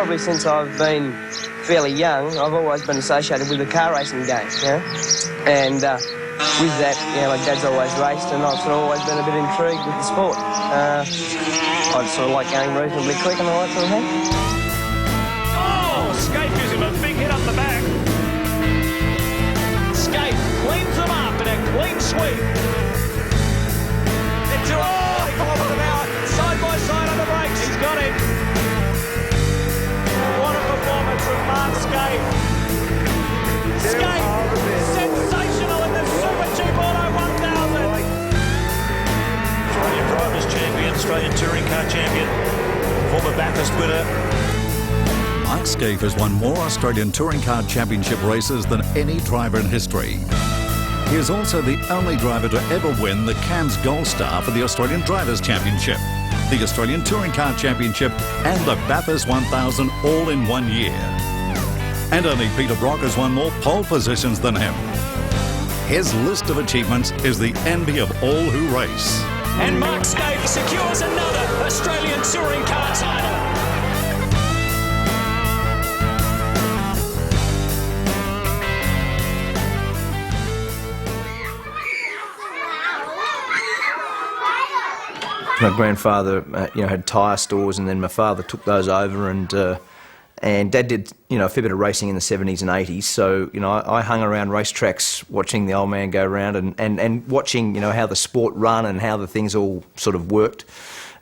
probably since I've been fairly young, I've always been associated with the car racing game, you know. And with that, you know, my dad's always raced, and I've sort of always been a bit intrigued with the sport. I sort of like going reasonably quick and all that sort of thing. Oh, Skaife gives him a big hit up the back. Skaife cleans them up in a clean sweep. Into he popped them out, side by side on the brakes. He's got it. What a performance from Mark Skaife. Skaife, sensational in the Super Cheap Auto 1000. Australian Drivers' Champion, Australian Touring Car Champion, former Bathurst winner. Mark Skaife has won more Australian Touring Car Championship races than any driver in history. He is also the only driver to ever win the Cairns Gold Star for the Australian Drivers' Championship, the Australian Touring Car Championship and the Bathurst 1000 all in 1 year. And only Peter Brock has won more pole positions than him. His list of achievements is the envy of all who race. And Mark Skaife secures another Australian Touring Car title. My grandfather, had tyre stores, and then my father took those over, and Dad did, a fair bit of racing in the 70s and 80s. So, I hung around racetracks watching the old man go around and watching, how the sport run and how the things all sort of worked.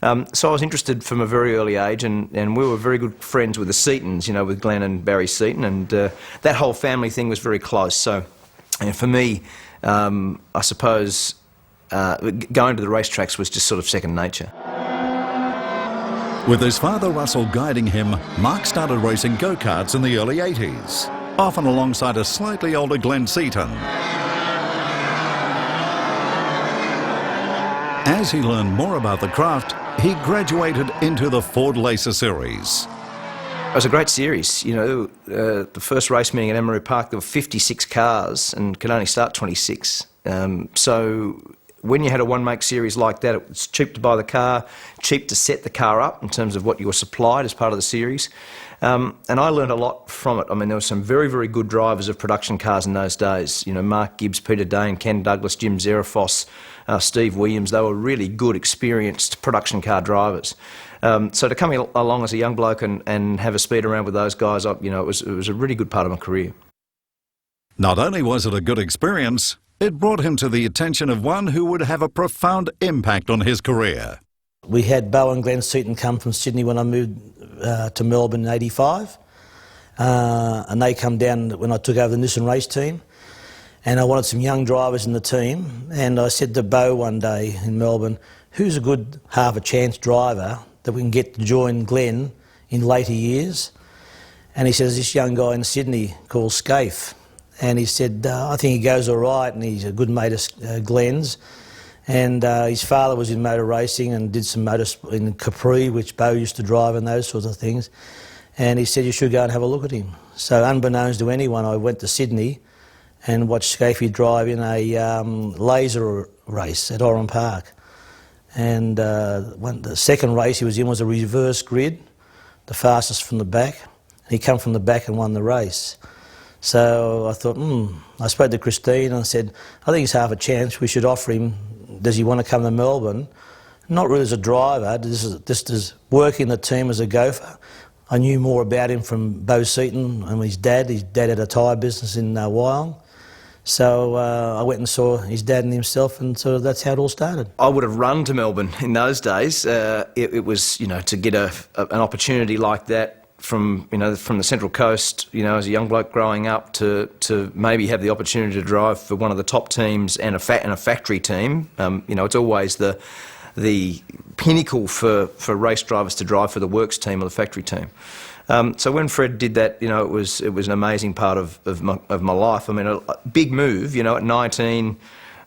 So I was interested from a very early age, and we were very good friends with the Seatons, with Glenn and Barry Seaton, and that whole family thing was very close. So, for me, I suppose going to the racetracks was just sort of second nature. With his father Russell guiding him, Mark started racing go-karts in the early 80s, often alongside a slightly older Glenn Seaton. As he learned more about the craft, he graduated into the Ford Laser Series. It was a great series. The first race meeting at Emery Park, there were 56 cars and could only start 26. So when you had a one-make series like that, it was cheap to buy the car, cheap to set the car up in terms of what you were supplied as part of the series. And I learned a lot from it. I mean, there were some very, very good drivers of production cars in those days. Mark Gibbs, Peter Dane, Ken Douglas, Jim Zerafos, Steve Williams. They were really good, experienced production car drivers. So to come along as a young bloke and have a speed around with those guys, it was a really good part of my career. Not only was it a good experience, it brought him to the attention of one who would have a profound impact on his career. We had Bo and Glenn Seaton come from Sydney when I moved to Melbourne in '85, and they come down when I took over the Nissan race team, and I wanted some young drivers in the team, and I said to Bo one day in Melbourne, who's a good half a chance driver that we can get to join Glenn in later years? And he says, this young guy in Sydney called Skaife. And he said, I think he goes all right, and he's a good mate of Glenn's. And his father was in motor racing and did some motor in Capri, which Bo used to drive and those sorts of things. And he said, you should go and have a look at him. So unbeknownst to anyone, I went to Sydney and watched Skaife drive in a laser race at Oran Park. And the second race he was in was a reverse grid, the fastest from the back. And he came from the back and won the race. So I thought, I spoke to Christine and I said, I think he's half a chance. We should offer him, does he want to come to Melbourne? Not really as a driver, just as working the team as a gopher. I knew more about him from Bo Seaton and his dad. His dad had a tyre business in Wyong. So I went and saw his dad and himself, and sort of that's how it all started. I would have run to Melbourne in those days. It was, to get an opportunity like that from the Central Coast, as a young bloke growing up, to maybe have the opportunity to drive for one of the top teams and a factory team. It's always the pinnacle for race drivers to drive for the works team or the factory team. So when Fred did that, it was an amazing part of my life. I mean, a big move, at 19,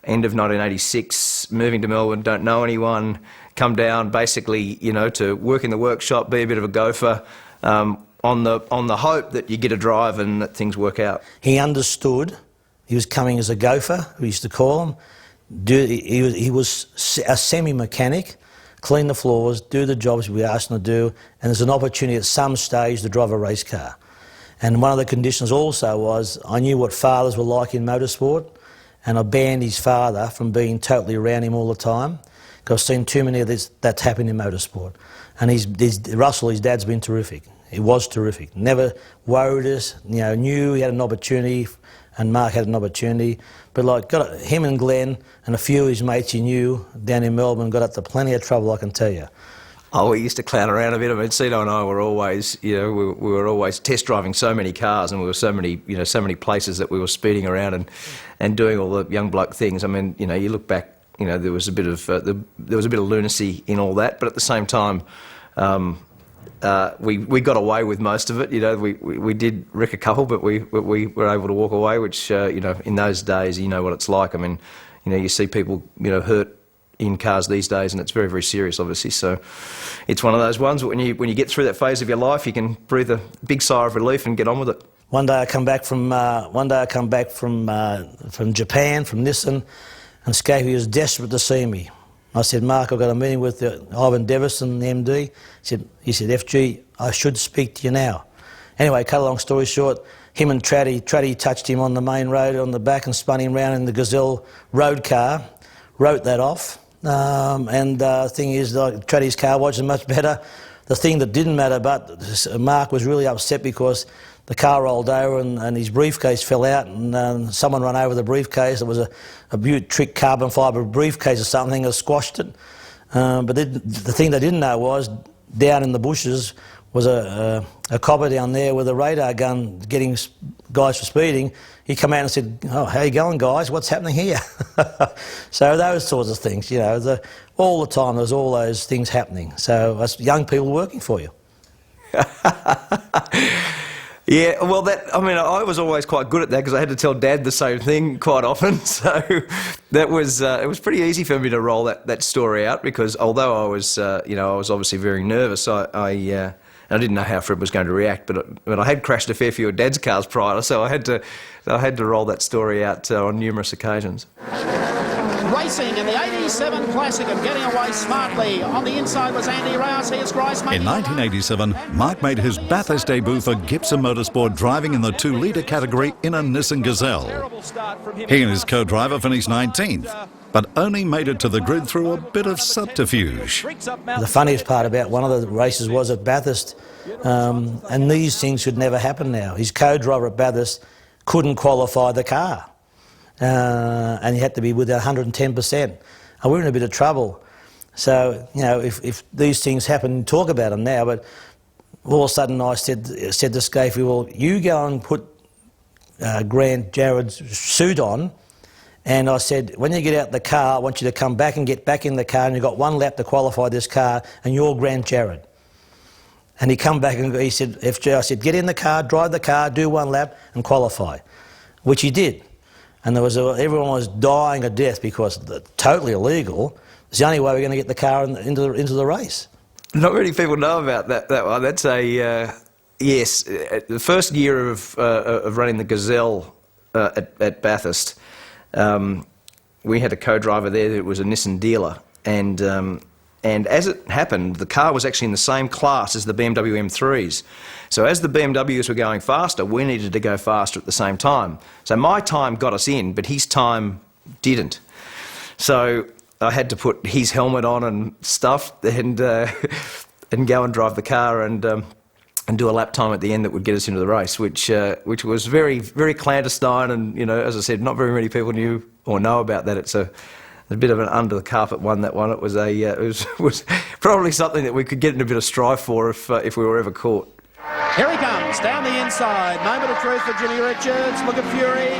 end of 1986, moving to Melbourne, don't know anyone, come down basically, to work in the workshop, be a bit of a gopher, on the hope that you get a drive and that things work out. He understood. He was coming as a gopher, we used to call him. He was a semi-mechanic, clean the floors, do the jobs we asked them to do, and there's an opportunity at some stage to drive a race car. And one of the conditions also was I knew what fathers were like in motorsport, and I banned his father from being totally around him all the time, because I've seen too many of this that's happened in motorsport. And Russell, his dad's been terrific. He was terrific. Never worried us, knew he had an opportunity, and Mark had an opportunity. But like him and Glenn and a few of his mates he knew down in Melbourne got up to plenty of trouble, I can tell you. Oh, we used to clown around a bit. I mean, Cito and I were always, we were always test driving so many cars, and we were so many places that we were speeding around and doing all the young bloke things. I mean, you look back, there was a bit of lunacy in all that, but at the same time, we got away with most of it. We did wreck a couple, but we were able to walk away, which in those days, you know what it's like. I mean, you see people hurt in cars these days, and it's very, very serious, obviously. So it's one of those ones when you get through that phase of your life, you can breathe a big sigh of relief and get on with it. One day I come back from Japan, from Nissan, and Skaife was desperate to see me. I said, Mark, I've got a meeting with Ivan Devison, the MD. He said, FG, I should speak to you now. Anyway, cut a long story short, him and Traddy touched him on the main road on the back and spun him round in the Gazelle road car, wrote that off. And the thing is, like, Traddy's car wasn't much better. The thing that didn't matter, but Mark was really upset because the car rolled over and his briefcase fell out, and someone ran over the briefcase. It was a Butte trick carbon fibre briefcase or something that squashed it. But the thing they didn't know was down in the bushes was a copper down there with a radar gun getting guys for speeding. He came out and said, "Oh, how you going, guys? What's happening here?" So those sorts of things, all the time there's all those things happening. So us young people working for you. Yeah, well, I was always quite good at that because I had to tell Dad the same thing quite often. So that was it was pretty easy for me to roll that story out, because although I was I was obviously very nervous, I didn't know how Fred was going to react, but I had crashed a fair few of Dad's cars prior, so I had to roll that story out on numerous occasions. Racing in the 87 Classic and getting away smartly. On the inside was Andy Rouse. Here's Grice. In 1987, Mark made his Bathurst debut for Gibson Motorsport, driving in the 2-litre category in a Nissan Gazelle. He and his co-driver finished 19th, but only made it to the grid through a bit of subterfuge. The funniest part about one of the races was at Bathurst, and these things should never happen now. His co-driver at Bathurst couldn't qualify the car. And he had to be with 110%. And we're in a bit of trouble. So, if these things happen, talk about them now, but all of a sudden I said to Skaife, well, you go and put Grant Jarrett's suit on, and I said, when you get out the car, I want you to come back and get back in the car, and you've got 1 lap to qualify this car, and you're Grant Jarrett. And he come back and he said, FJ, I said, get in the car, drive the car, do 1 lap and qualify, which he did. And everyone was dying of death because totally illegal. It's the only way we're going to get the car into the race. Not many people know about that one. That's yes. The first year of running the Gazelle at Bathurst, we had a co-driver there that was a Nissan dealer, and as it happened, the car was actually in the same class as the BMW M3s. So as the BMWs were going faster, we needed to go faster at the same time. So my time got us in, but his time didn't. So I had to put his helmet on and stuff and go and drive the car and do a lap time at the end that would get us into the race, which was very, very clandestine. And, as I said, not very many people knew or know about that. It's a bit of an under the carpet one. That one. It was was probably something that we could get in a bit of strife for if we were ever caught. Here he comes, down the inside. Moment of truth for Jimmy Richards. Look at Fury.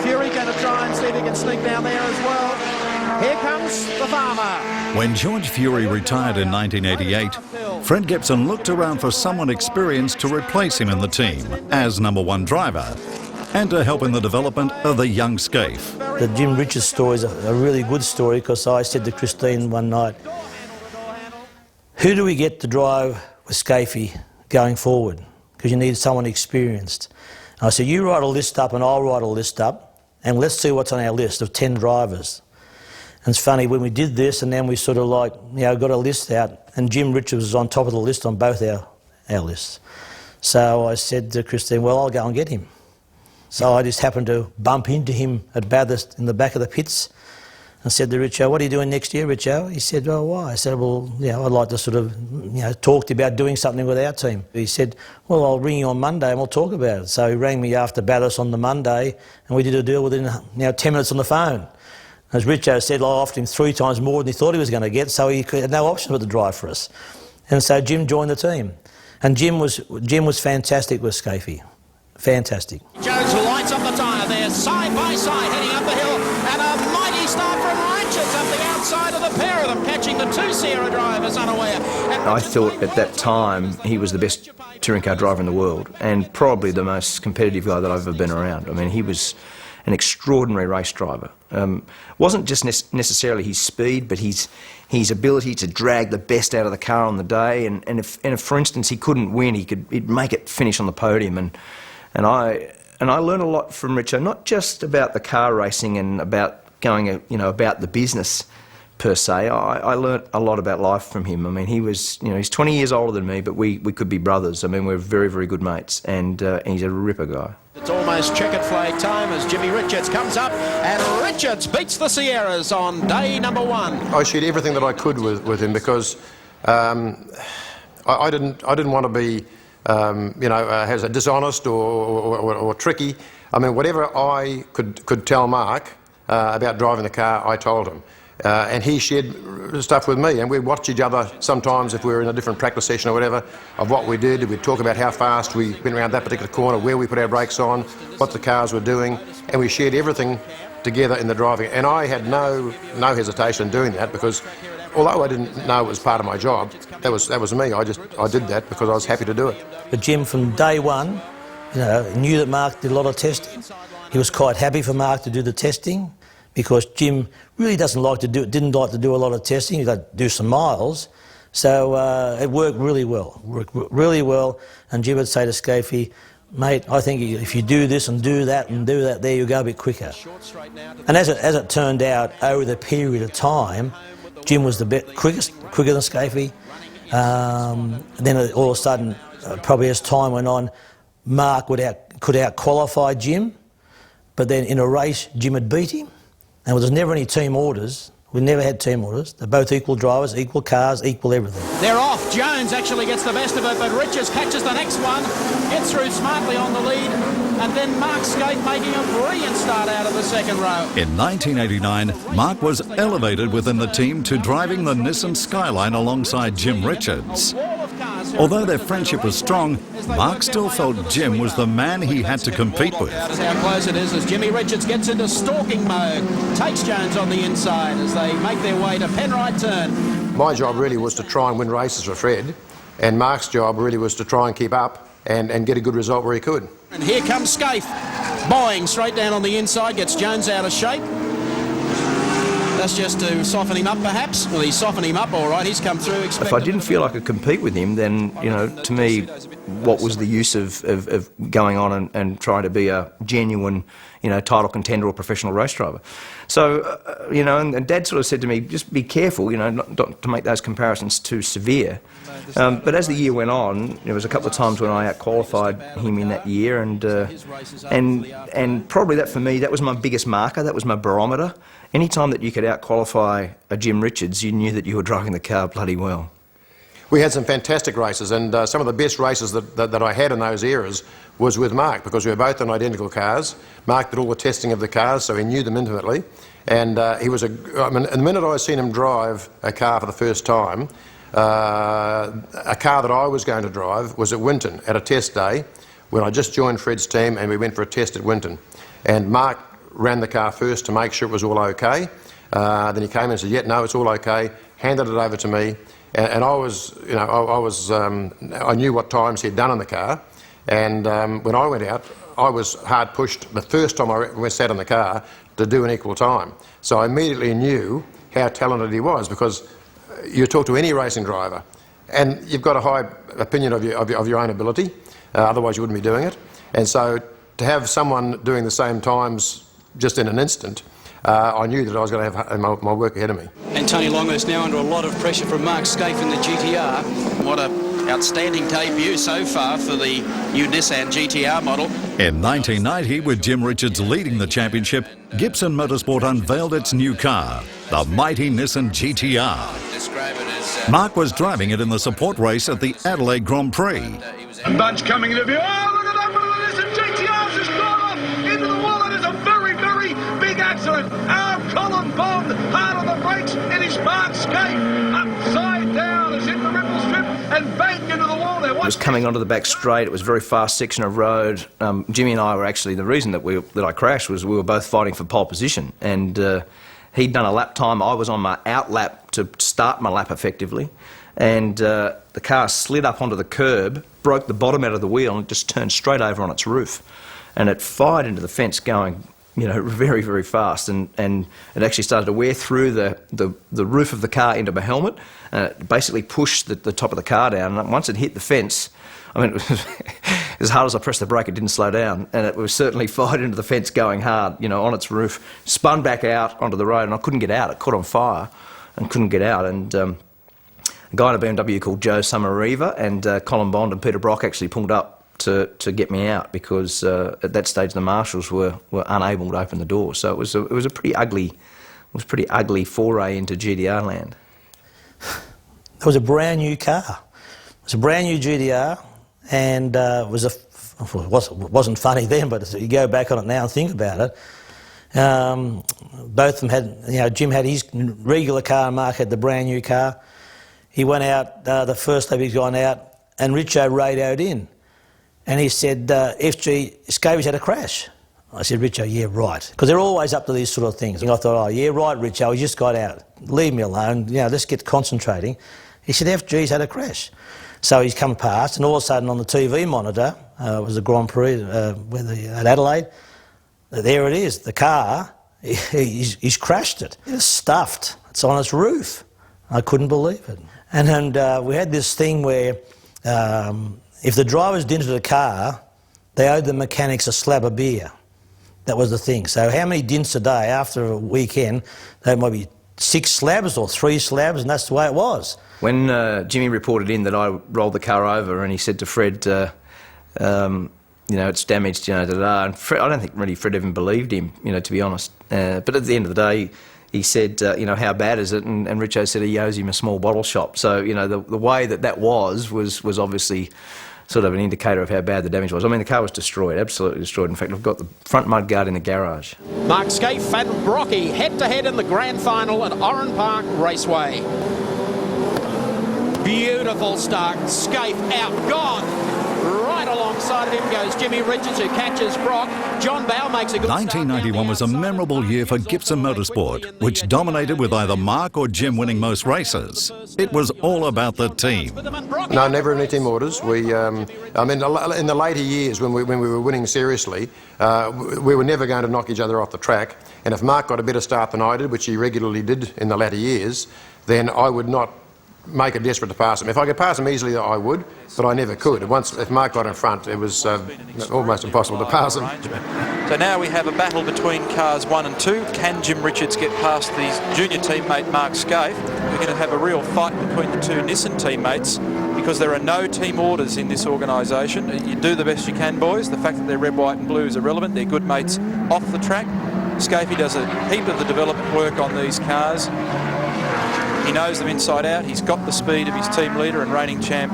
Fury going to try and see if he can sneak down there as well. Here comes the farmer. When George Fury retired in 1988, Fred Gibson looked around for someone experienced to replace him in the team as #1 driver and to help in the development of the young Skaife. The Jim Richards story is a really good story, because I said to Christine one night, who do we get to drive with Skaife going forward? Because you need someone experienced. And I said, you write a list up and I'll write a list up, and let's see what's on our list of 10 drivers. And it's funny, when we did this and then we sort of like, got a list out, and Jim Richards was on top of the list on both our lists. So I said to Christine, well, I'll go and get him. So I just happened to bump into him at Bathurst in the back of the pits and said to Richo, what are you doing next year, Richo? He said, oh, why? I said, well, I'd like to sort of, talk to you about doing something with our team. He said, well, I'll ring you on Monday and we'll talk about it. So he rang me after Bathurst on the Monday and we did a deal within 10 minutes on the phone. As Richo said, I offered him 3 times more than he thought he was going to get, so he had no option but to drive for us. And so Jim joined the team. And Jim was fantastic with Skaife. Fantastic. Jones lights up the tyre there, side by side, heading up the hill, and a mighty start from Richards up the outside of the pair of them, catching the 2 Sierra drivers unaware. And I thought at that time he was the best touring car driver in the world, and probably the most competitive guy that I've ever been around. I mean, he was an extraordinary race driver. Wasn't just necessarily his speed, but his ability to drag the best out of the car on the day. And if for instance, he couldn't win, he'd make it finish on the podium. And I learned a lot from Richo, not just about the car racing and about going, about the business per se. I learnt a lot about life from him. I mean, he was, he's 20 years older than me, but we could be brothers. I mean, we're very, very good mates, and he's a ripper guy. it's almost checkered flag time as Jimmy Richards comes up, and Richards beats the Sierras on day number 1. I shared everything that I could with him because I didn't want to be as a dishonest or tricky. I mean, whatever I could tell Mark about driving the car, I told him. And he shared stuff with me, and we'd watch each other sometimes if we were in a different practice session or whatever, of what we did. We'd talk about how fast we went around that particular corner, where we put our brakes on, what the cars were doing, and we shared everything together in the driving. And I had no hesitation in doing that, because although I didn't know it was part of my job, that was me. I did that because I was happy to do it. But Jim, from day one, knew that Mark did a lot of testing. He was quite happy for Mark to do the testing, because Jim really didn't like to do a lot of testing. He'd like to do some miles. So it worked really well. And Jim would say to Skaife, mate, I think if you do this and do that there, you'll go a bit quicker. And as it turned out, over the period of time, Jim was the quicker than Skaife. Then all of a sudden, probably as time went on, Mark could out-qualify Jim, but then in a race, Jim had beat him. And there was never any team orders. We never had team orders. They're both equal drivers, equal cars, equal everything. They're off. Jones actually gets the best of it, but Richards catches the next one, gets through smartly on the lead, and then Mark Skaife making a brilliant start out of the second row. In 1989, Mark was elevated within the team to driving the Nissan Skyline alongside Jim Richards. Although their friendship was strong, Mark still felt Jim was the man he had to compete with. That is how close it is as Jimmy Richards gets into stalking mode, takes Jones on the inside as they make their way to Penrite Turn. My job really was to try and win races for Fred, and Mark's job really was to try and keep up and get a good result where he could. And here comes Skaife, boing straight down on the inside, gets Jones out of shape. That's just to soften him up, perhaps. Well, he's softened him up all right. He's come through. If I didn't feel I could compete with him, then, to me, what was the use of going on and trying to be a genuine, title contender or professional race driver? So, and Dad sort of said to me, just be careful, not to make those comparisons too severe. But as the year went on, there was a couple of times when I out-qualified him in that year, and probably that for me, that was my biggest marker, that was my barometer. Any time that you could out-qualify a Jim Richards, you knew that you were driving the car bloody well. We had some fantastic races, and some of the best races that I had in those eras was with Mark, because we were both on identical cars. Mark did all the testing of the cars, so he knew them intimately. And he was the minute I seen him drive a car for the first time, a car that I was going to drive was at Winton at a test day when I just joined Fred's team, and we went for a test at Winton. And Mark ran the car first to make sure it was all okay. Then he came in and said, yeah, no, it's all okay, handed it over to me. And I was, I knew what times he'd done in the car. And when I went out, I was hard pushed the first time I sat in the car to do an equal time. So I immediately knew how talented he was, because you talk to any racing driver and you've got a high opinion of your own ability, otherwise you wouldn't be doing it. And so to have someone doing the same times just in an instant I knew that I was going to have my work ahead of me. And Tony Longhurst now under a lot of pressure from Mark Skaife in the GTR. What an outstanding debut so far for the new Nissan GTR model. In 1990, with Jim Richards leading the championship, Gibson Motorsport unveiled its new car, the mighty Nissan GTR. Describe it as... Mark was driving it in the support race at the Adelaide Grand Prix. Bunch coming into view. Oh, look at that! One of the Nissan GTRs has gone off into the wall. It is a very, very big accident. Colin Bond hard on the brakes. It is Mark Skaife upside down. Is in the ripple strip and banged into the wall there. It was coming onto the back straight. It was a very fast section of road. Jimmy and I were actually, the reason that I crashed was we were both fighting for pole position, and he'd done a lap time. I was on my out lap to start my lap effectively, and the car slid up onto the curb, broke the bottom out of the wheel, and just turned straight over on its roof, and it fired into the fence going, you know, very, very fast, and it actually started to wear through the roof of the car into my helmet, and it basically pushed the top of the car down, and once it hit the fence, I mean, it was, as hard as I pressed the brake, it didn't slow down, and it was certainly fired into the fence going hard, you know, on its roof, spun back out onto the road, and I couldn't get out. It caught on fire and couldn't get out, and a guy in a BMW called Joe Summerreaver and Colin Bond and Peter Brock actually pulled up to get me out, because at that stage the marshals were unable to open the door. So it was a pretty ugly foray into GTR land. It was a brand new car. It was a brand new GTR, and it wasn't funny then, but you go back on it now and think about it. Both of them had, you know, Jim had his regular car and Mark had the brand new car. He went out, the first lap he's gone out, and Richo radioed in. And he said, FG, Skaife's had a crash. I said, Richo, yeah, right. Because they're always up to these sort of things. And I thought, oh, yeah, right, Richo, he just got out. Leave me alone, you know, let's get concentrating. He said, FG's had a crash. So he's come past, and all of a sudden on the TV monitor, it was the Grand Prix at Adelaide, there it is, the car, he's crashed it. It's stuffed, it's on its roof. I couldn't believe it. And we had this thing where if the drivers dented the car, they owed the mechanics a slab of beer. That was the thing. So how many dints a day after a weekend? There might be 6 slabs or 3 slabs, and that's the way it was. When Jimmy reported in that I rolled the car over, and he said to Fred, you know, it's damaged, you know, da-da. And Fred, I don't think really Fred even believed him, you know, to be honest. But at the end of the day, he said, you know, how bad is it? And Richo said he owes him a small bottle shop. So, you know, the way that was obviously sort of an indicator of how bad the damage was. I mean, the car was destroyed, absolutely destroyed. In fact, I've got the front mudguard in the garage. Mark Skaife and Brocky head-to-head in the grand final at Oran Park Raceway. Beautiful start. Skaife out, gone. Right alongside of him goes Jimmy Richards, who catches Brock. John Bowe makes a good 1991 was a memorable year for Gibson Motorsport, which dominated with either Mark or Jim winning most races. It was all about the team. No, never any team orders. We, I mean, in the later years when we were winning seriously, we were never going to knock each other off the track. And if Mark got a better start than I did, which he regularly did in the latter years, then I would not make it desperate to pass him. If I could pass him easily, I would, but I never could. If Mark got in front, it was almost impossible to pass him. So now we have a battle between cars 1 and 2. Can Jim Richards get past his junior teammate Mark Skaife? We're going to have a real fight between the 2 Nissan teammates, because there are no team orders in this organisation. You do the best you can, boys. The fact that they're red, white and blue is irrelevant. They're good mates off the track. Skaife does a heap of the development work on these cars. He knows them inside out. He's got the speed of his team leader and reigning champ,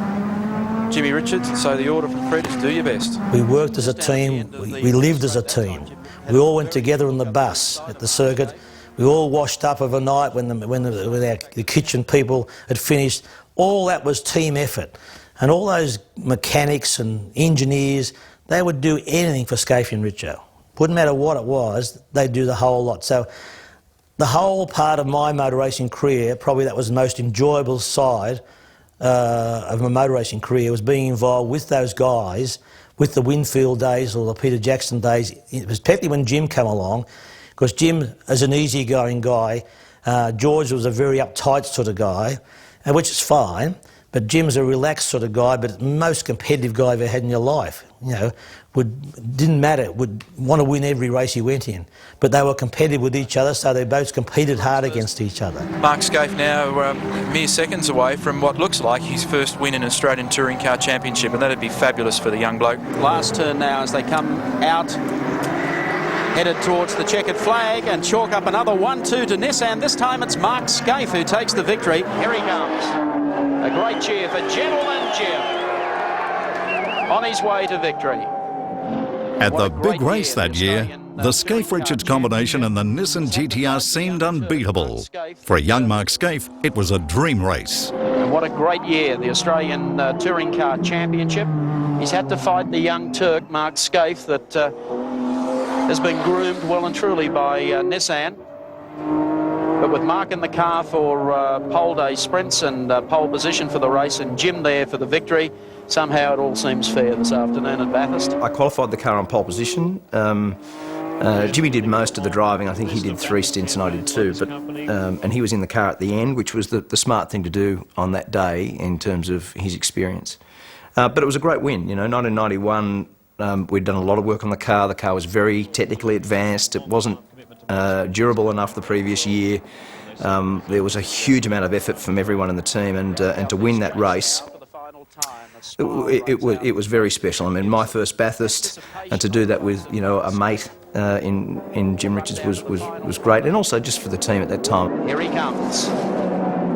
Jimmy Richards. And so the order from Fred is do your best. We worked as a team. We lived as a team. We all went together on the bus at the circuit. We all washed up of a night when the kitchen people had finished. All that was team effort. And all those mechanics and engineers, they would do anything for Skaife and Richo. Wouldn't matter what it was, they'd do the whole lot. So the whole part of my motor racing career, probably that was the most enjoyable side of my motor racing career, was being involved with those guys, with the Winfield days or the Peter Jackson days. It was particularly when Jim came along, because Jim is an easygoing guy. George was a very uptight sort of guy, which is fine. But Jim's a relaxed sort of guy, but most competitive guy you've ever had in your life. You know, didn't matter, would want to win every race he went in. But they were competitive with each other, so they both competed hard against each other. Mark Skaife now mere seconds away from what looks like his first win in an Australian Touring Car Championship, and that'd be fabulous for the young bloke. Last turn now as they come out, headed towards the checkered flag, and chalk up another 1-2 to Nissan. This time it's Mark Skaife who takes the victory. Here he comes. A great cheer for Gentleman Jim on his way to victory. At the big race that year, the Skaife-Richards combination and the Nissan GTR seemed unbeatable. For a young Mark Skaife, it was a dream race. And what a great year, the Australian Touring Car Championship. He's had to fight the young Turk, Mark Skaife, that has been groomed well and truly by Nissan. But with Mark in the car for pole day sprints and pole position for the race, and Jim there for the victory, somehow it all seems fair this afternoon at Bathurst. I qualified the car on pole position. Jimmy did most of the driving. I think he did 3 stints and I did 2. But and he was in the car at the end, which was the smart thing to do on that day in terms of his experience. But it was a great win. You know, 1991, we'd done a lot of work on the car. The car was very technically advanced. It wasn't durable enough the previous year. There was a huge amount of effort from everyone in the team, and to win that race, it was very special. I mean, my first Bathurst, and to do that with, you know, a mate in Jim Richards was great, and also just for the team at that time. Here he comes.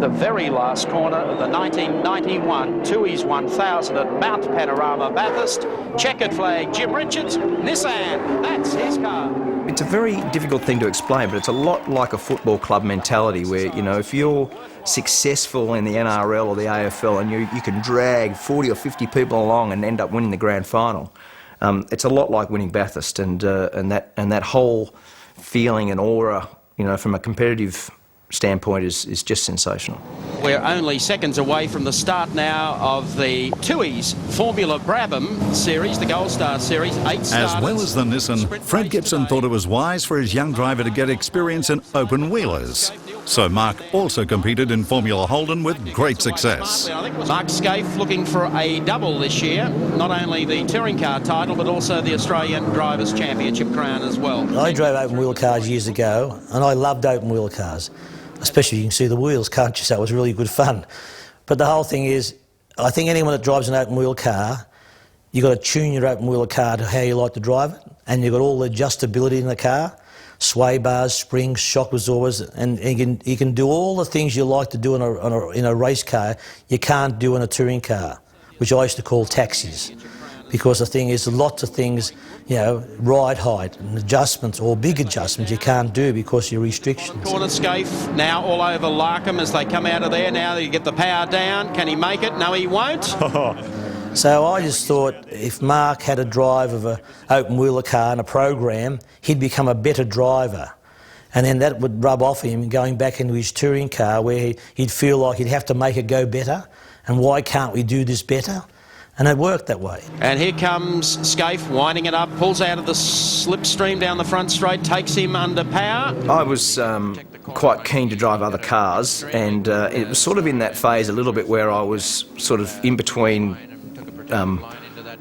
The very last corner of the 1991 Tooheys 1000 at Mount Panorama Bathurst. Checkered flag, Jim Richards, Nissan, that's his car. It's a very difficult thing to explain, but it's a lot like a football club mentality where, you know, if you're successful in the NRL or the AFL and you can drag 40 or 50 people along and end up winning the grand final, it's a lot like winning Bathurst, and that whole feeling and aura, you know, from a competitive standpoint is just sensational. We're only seconds away from the start now of the Tooheys Formula Brabham series, the Gold Star series, 8 starters. As well as the Nissan, Fred Gibson thought it was wise for his young driver to get experience in open wheelers. So Mark also competed in Formula Holden with great success. Mark Skaife looking for a double this year, not only the touring car title but also the Australian Drivers' Championship crown as well. I drove open wheel cars years ago, and I loved open wheel cars. Especially you can see the wheels, can't you? So it was really good fun. But the whole thing is, I think anyone that drives an open wheel car, you've got to tune your open wheel car to how you like to drive it, and you've got all the adjustability in the car, sway bars, springs, shock absorbers, and you can do all the things you like to do in a race car you can't do in a touring car, which I used to call taxis. Because the thing is, lots of things, you know, ride height and adjustments or big adjustments you can't do because of your restrictions. Corner Skaife now all over Larkham as they come out of there. Now you get the power down. Can he make it? No, he won't. So I just thought if Mark had a drive of an open wheeler car and a program, he'd become a better driver. And then that would rub off him going back into his touring car where he'd feel like he'd have to make it go better. And why can't we do this better? And it worked that way. And here comes Skaife winding it up, pulls out of the slipstream down the front straight, takes him under power. I was quite keen to drive other cars, and it was sort of in that phase a little bit where I was sort of in between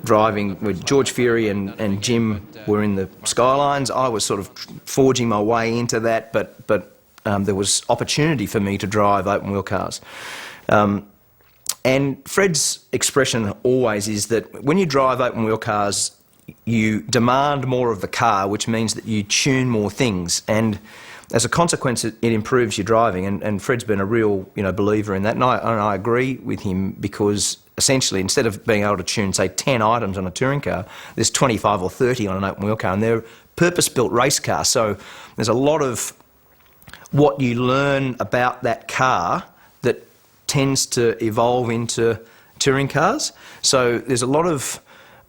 driving with George Fury and Jim were in the Skylines. I was sort of forging my way into that, but there was opportunity for me to drive open wheel cars. And Fred's expression always is that when you drive open wheel cars, you demand more of the car, which means that you tune more things. And as a consequence, it improves your driving. And Fred's been a real, you know, believer in that. And I agree with him, because essentially instead of being able to tune, say, 10 items on a touring car, there's 25 or 30 on an open wheel car. And they're purpose-built race cars. So there's a lot of what you learn about that car that tends to evolve into touring cars. So there's a lot of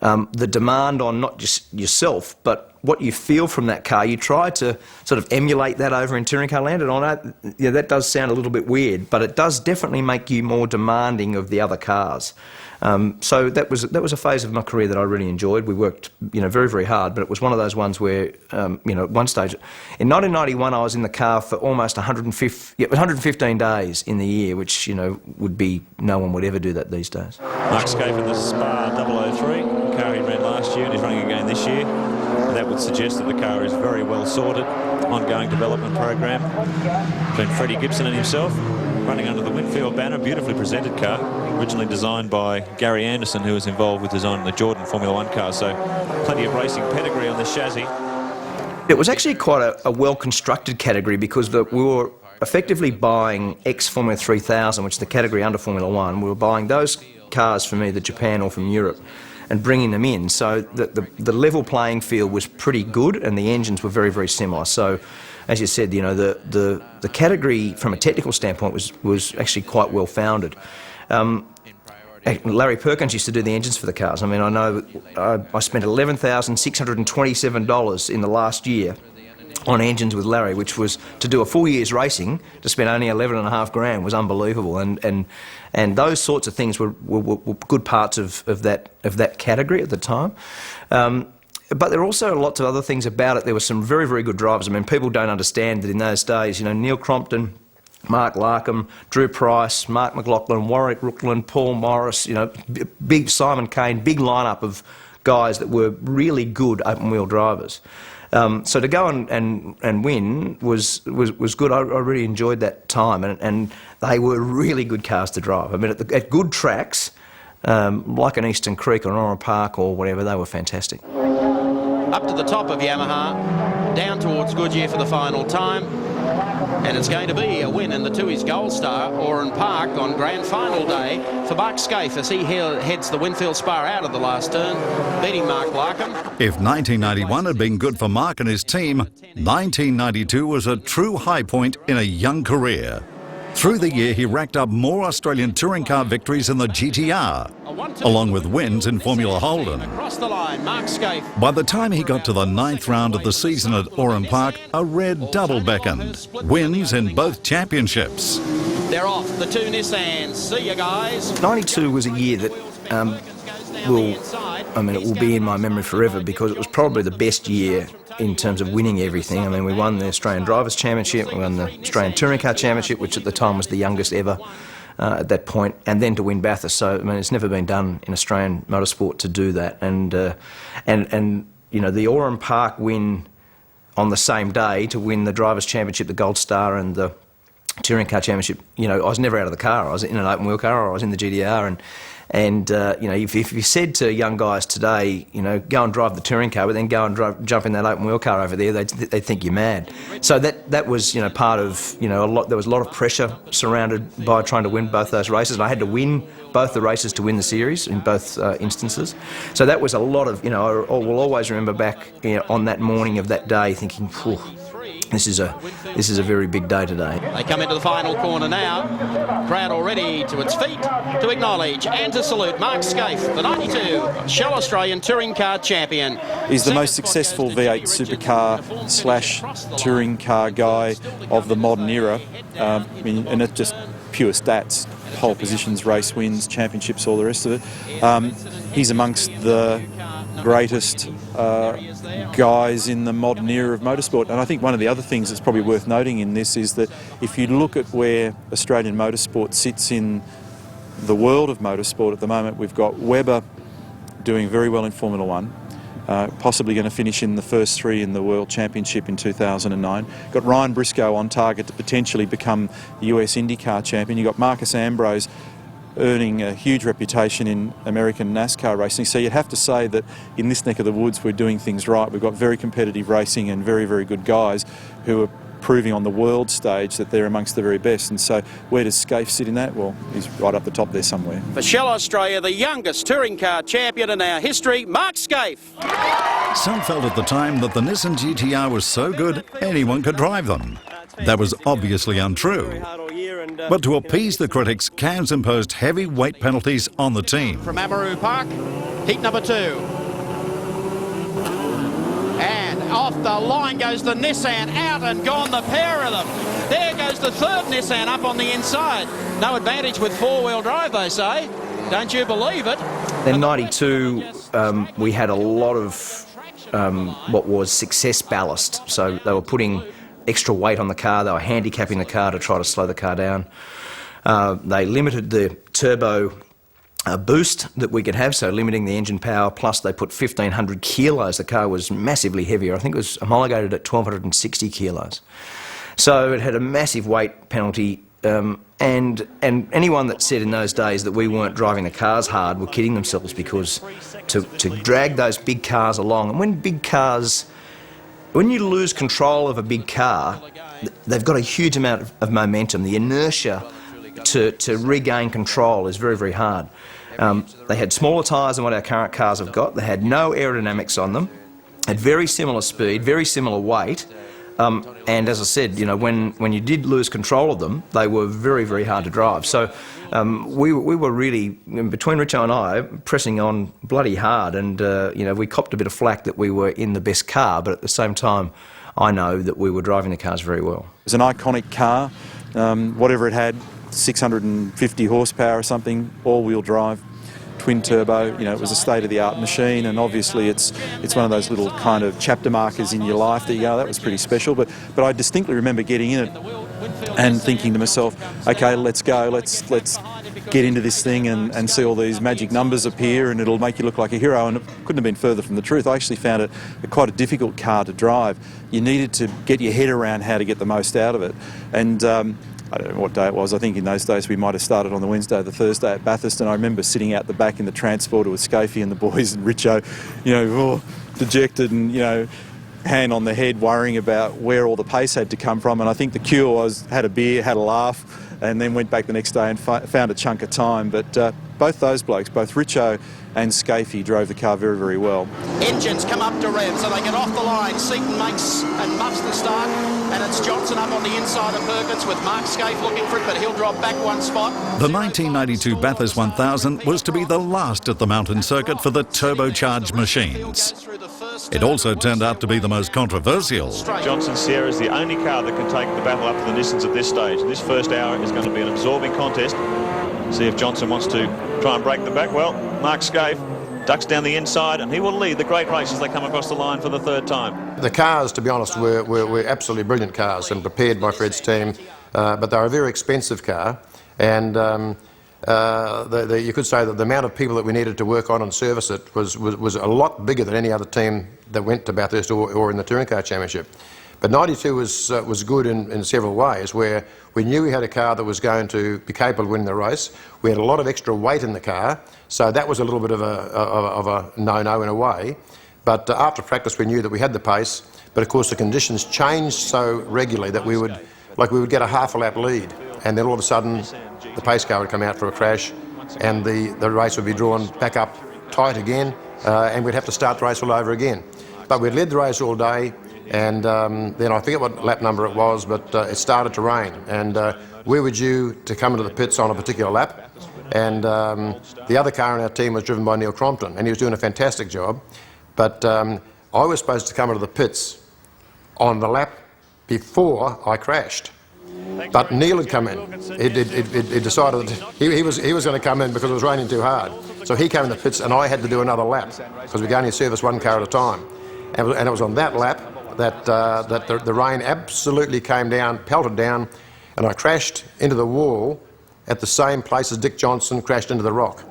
the demand on not just yourself, but what you feel from that car, you try to sort of emulate that over in touring car land. And I know, yeah, that does sound a little bit weird, but it does definitely make you more demanding of the other cars. So that was a phase of my career that I really enjoyed. We worked, very, very hard, but it was one of those ones where, at one stage, in 1991, I was in the car for almost 115 days in the year, which, would be, no one would ever do that these days. Mark Skaife in the Spa 003, car he ran last year and he's running again this year. And that would suggest that the car is very well sorted, ongoing development program between Freddie Gibson and himself, running under the Winfield banner, beautifully presented car, originally designed by Gary Anderson, who was involved with designing the Jordan Formula 1 car, so plenty of racing pedigree on this chassis. It was actually quite a well-constructed category because we were effectively buying ex-Formula 3000, which is the category under Formula 1. We were buying those cars from either Japan or from Europe and bringing them in. So the level playing field was pretty good and the engines were very, very similar. So, as you said, the category from a technical standpoint was actually quite well founded. Larry Perkins used to do the engines for the cars. I mean, I know I spent $11,627 in the last year on engines with Larry, which was to do a full year's racing, to spend only $11.5 grand was unbelievable. And those sorts of things were good parts of that category at the time. But there are also lots of other things about it. There were some very, very good drivers. I mean, people don't understand that in those days, Neil Crompton, Mark Larkham, Drew Price, Mark McLaughlin, Warwick Rookland, Paul Morris, big Simon Kane, big lineup of guys that were really good open-wheel drivers. So to go and win was good. I really enjoyed that time, and they were really good cars to drive. I mean, at good tracks, like an Eastern Creek or Oran Park or whatever, they were fantastic. Up to the top of Yamaha, down towards Goodyear for the final time. And it's going to be a win in the Tooheys Gold Star, Oran Park, on grand final day for Mark Skaife as he heads the Winfield Spa out of the last turn, beating Mark Larkham. If 1991 had been good for Mark and his team, 1992 was a true high point in a young career. Through the year, he racked up more Australian touring car victories in the GTR, along with wins in Formula Holden. Across the line, Mark Skaife. By the time he got to the 9th round of the season at Oran Park, a red double beckoned. Wins in both championships. They're off, the two Nissans. See you guys. 92 was a year that it will be in my memory forever because it was probably the best year in terms of winning everything. I mean, we won the Australian Drivers' Championship, we won the Australian Touring Car Championship, which at the time was the youngest ever at that point, and then to win Bathurst. So, I mean, it's never been done in Australian motorsport to do that. And the Oran Park win on the same day to win the Drivers' Championship, the Gold Star, and the Touring Car Championship, I was never out of the car. I was in an open-wheel car or I was in the GTR, and if you said to young guys today, go and drive the touring car, but then go and jump in that open wheel car over there, they'd think you're mad. So that was part of a lot. There was a lot of pressure surrounded by trying to win both those races, and I had to win both the races to win the series in both instances. So that was a lot of I will always remember back on that morning of that day thinking, this is a very big day today. They come into the final corner now. Crowd already to its feet to acknowledge and to salute Mark Skaife, the 92 Shell Australian Touring Car Champion. He's the most successful V8 supercar / touring car guy of the modern era. And it's just pure stats. Pole positions, race wins, championships, all the rest of it. He's amongst the greatest guys in the modern era of motorsport. And I think one of the other things that's probably worth noting in this is that if you look at where Australian motorsport sits in the world of motorsport at the moment, we've got Webber doing very well in Formula 1, possibly going to finish in the first 3 in the World Championship in 2009. Got Ryan Briscoe on target to potentially become the US IndyCar champion. You've got Marcus Ambrose earning a huge reputation in American NASCAR racing. So you'd have to say that in this neck of the woods we're doing things right. We've got very competitive racing and very, very good guys who are proving on the world stage that they're amongst the very best. And so where does Skaife sit in that? Well, he's right up the top there somewhere. For Shell Australia, the youngest touring car champion in our history, Mark Skaife. Some felt at the time that the Nissan GTR was so good anyone could drive them. That was obviously untrue. But to appease the critics, CAMS imposed heavy weight penalties on the team. From Amaru Park, heat number 2. And the line goes the Nissan, out and gone, the pair of them. There goes the third Nissan up on the inside. No advantage with four-wheel drive, they say. Don't you believe it? In 92, we had a lot of what was success ballast. So they were putting extra weight on the car, they were handicapping the car to try to slow the car down. They limited the turbo boost that we could have, so limiting the engine power, plus they put 1,500 kilos. The car was massively heavier. I think it was homologated at 1,260 kilos. So it had a massive weight penalty, and anyone that said in those days that we weren't driving the cars hard were kidding themselves, because to drag those big cars along, and when you lose control of a big car, they've got a huge amount of momentum. The inertia to regain control is very, very hard. They had smaller tyres than what our current cars have got. They had no aerodynamics on them, had very similar speed, very similar weight. And as I said, you know, when you did lose control of them, they were very, very hard to drive. So we were really, between Richo and I, pressing on bloody hard, and you know, we copped a bit of flack that we were in the best car, but at the same time, I know that we were driving the cars very well. It was an iconic car, whatever it had, 650 horsepower or something, all-wheel drive, twin turbo. You know, it was a state-of-the-art machine, and obviously it's one of those little kind of chapter markers in your life that you go, that was pretty special. But I distinctly remember getting in it and thinking to myself, okay, let's go, let's get into this thing and see all these magic numbers appear, and it'll make you look like a hero. And it couldn't have been further from the truth. I actually found it quite a difficult car to drive. You needed to get your head around how to get the most out of it. And I don't know what day it was. I think in those days we might have started on the Wednesday or the Thursday at Bathurst, and I remember sitting out the back in the transporter with Skaife and the boys and Richo, you know, dejected and, you know, hand on the head, worrying about where all the pace had to come from. And I think the cure was had a beer, had a laugh, and then went back the next day and found a chunk of time. But both those blokes, both Richo and Skaife, drove the car very, very well. Engines come up to rev, so they get off the line. Seaton makes and muffs the start, and it's Johnson up on the inside of Perkins with Mark Skaife looking for it, but he'll drop back one spot. The 1992 Bathurst 1000 was to be the last at the mountain circuit for the turbocharged machines. It also turned out to be the most controversial. Johnson Sierra is the only car that can take the battle up to the Nissans at this stage. This first hour is going to be an absorbing contest. See if Johnson wants to try and break the back. Well, Mark Skaife ducks down the inside, and he will lead the great race as they come across the line for the third time. The cars, to be honest, were absolutely brilliant cars and prepared by Fred's team, but they were a very expensive car, and you could say that the amount of people that we needed to work on and service it was a lot bigger than any other team that went to Bathurst or in the Touring Car Championship. But 92 was good in several ways, where we knew we had a car that was going to be capable of winning the race. We had a lot of extra weight in the car, so that was a little bit of a no-no in a way. But after practice we knew that we had the pace, but of course the conditions changed so regularly that we would get a half a lap lead, and then all of a sudden the pace car would come out for a crash, and the race would be drawn back up tight again, and we'd have to start the race all over again. But we'd led the race all day, and then I forget what lap number it was, but it started to rain, and we were due to come into the pits on a particular lap, and the other car in our team was driven by Neil Crompton, and he was doing a fantastic job, but I was supposed to come into the pits on the lap before I crashed. But Neil had come in. He decided that he was going to come in because it was raining too hard. So he came in the pits, and I had to do another lap because we could only service one car at a time. And it was on that lap that the rain absolutely came down, pelted down, and I crashed into the wall at the same place as Dick Johnson crashed into the rock.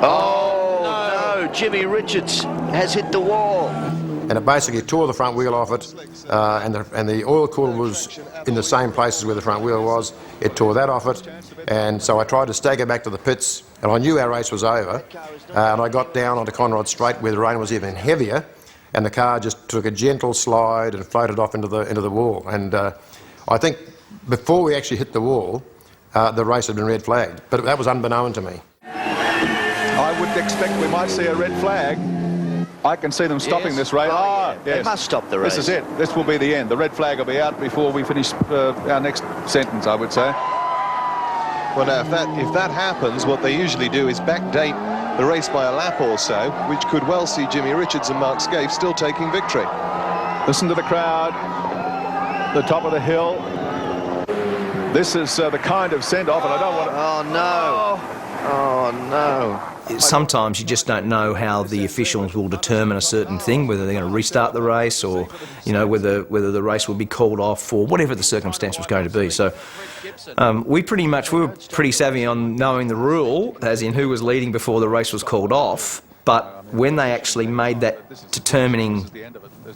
Oh no, Jimmy Richards has hit the wall. And it basically tore the front wheel off it, and the oil cooler was in the same places where the front wheel was. It tore that off it, and so I tried to stagger back to the pits, and I knew our race was over, and I got down onto Conrod Straight where the rain was even heavier, and the car just took a gentle slide and floated off into the wall. And I think before we actually hit the wall, the race had been red flagged, but that was unbeknown to me. I would expect we might see a red flag. I can see them stopping this race. Yes. They must stop the race. This is it. This will be the end. The red flag will be out before we finish our next sentence, I would say. Well, now, if that happens, what they usually do is backdate the race by a lap or so, which could well see Jimmy Richards and Mark Skaife still taking victory. Listen to the crowd, the top of the hill. This is the kind of send-off, and I don't want to... Oh, no. Oh, no. Sometimes you just don't know how the officials will determine a certain thing, whether they're going to restart the race or, you know, whether the race will be called off or whatever the circumstance was going to be. So we were pretty savvy on knowing the rule, as in who was leading before the race was called off. But when they actually made that determining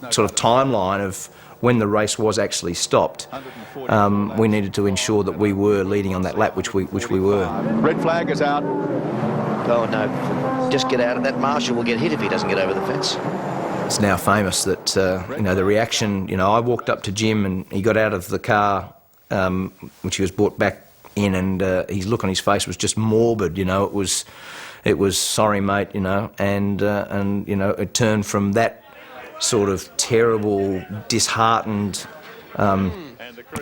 sort of timeline of when the race was actually stopped, we needed to ensure that we were leading on that lap, which we were. Red flag is out. Oh, no. Just get out of that. Marshall will get hit if he doesn't get over the fence. It's now famous that, you know, the reaction, you know, I walked up to Jim and he got out of the car, which he was brought back in, and his look on his face was just morbid, you know. It was sorry, mate, you know, and you know, it turned from that sort of terrible, disheartened,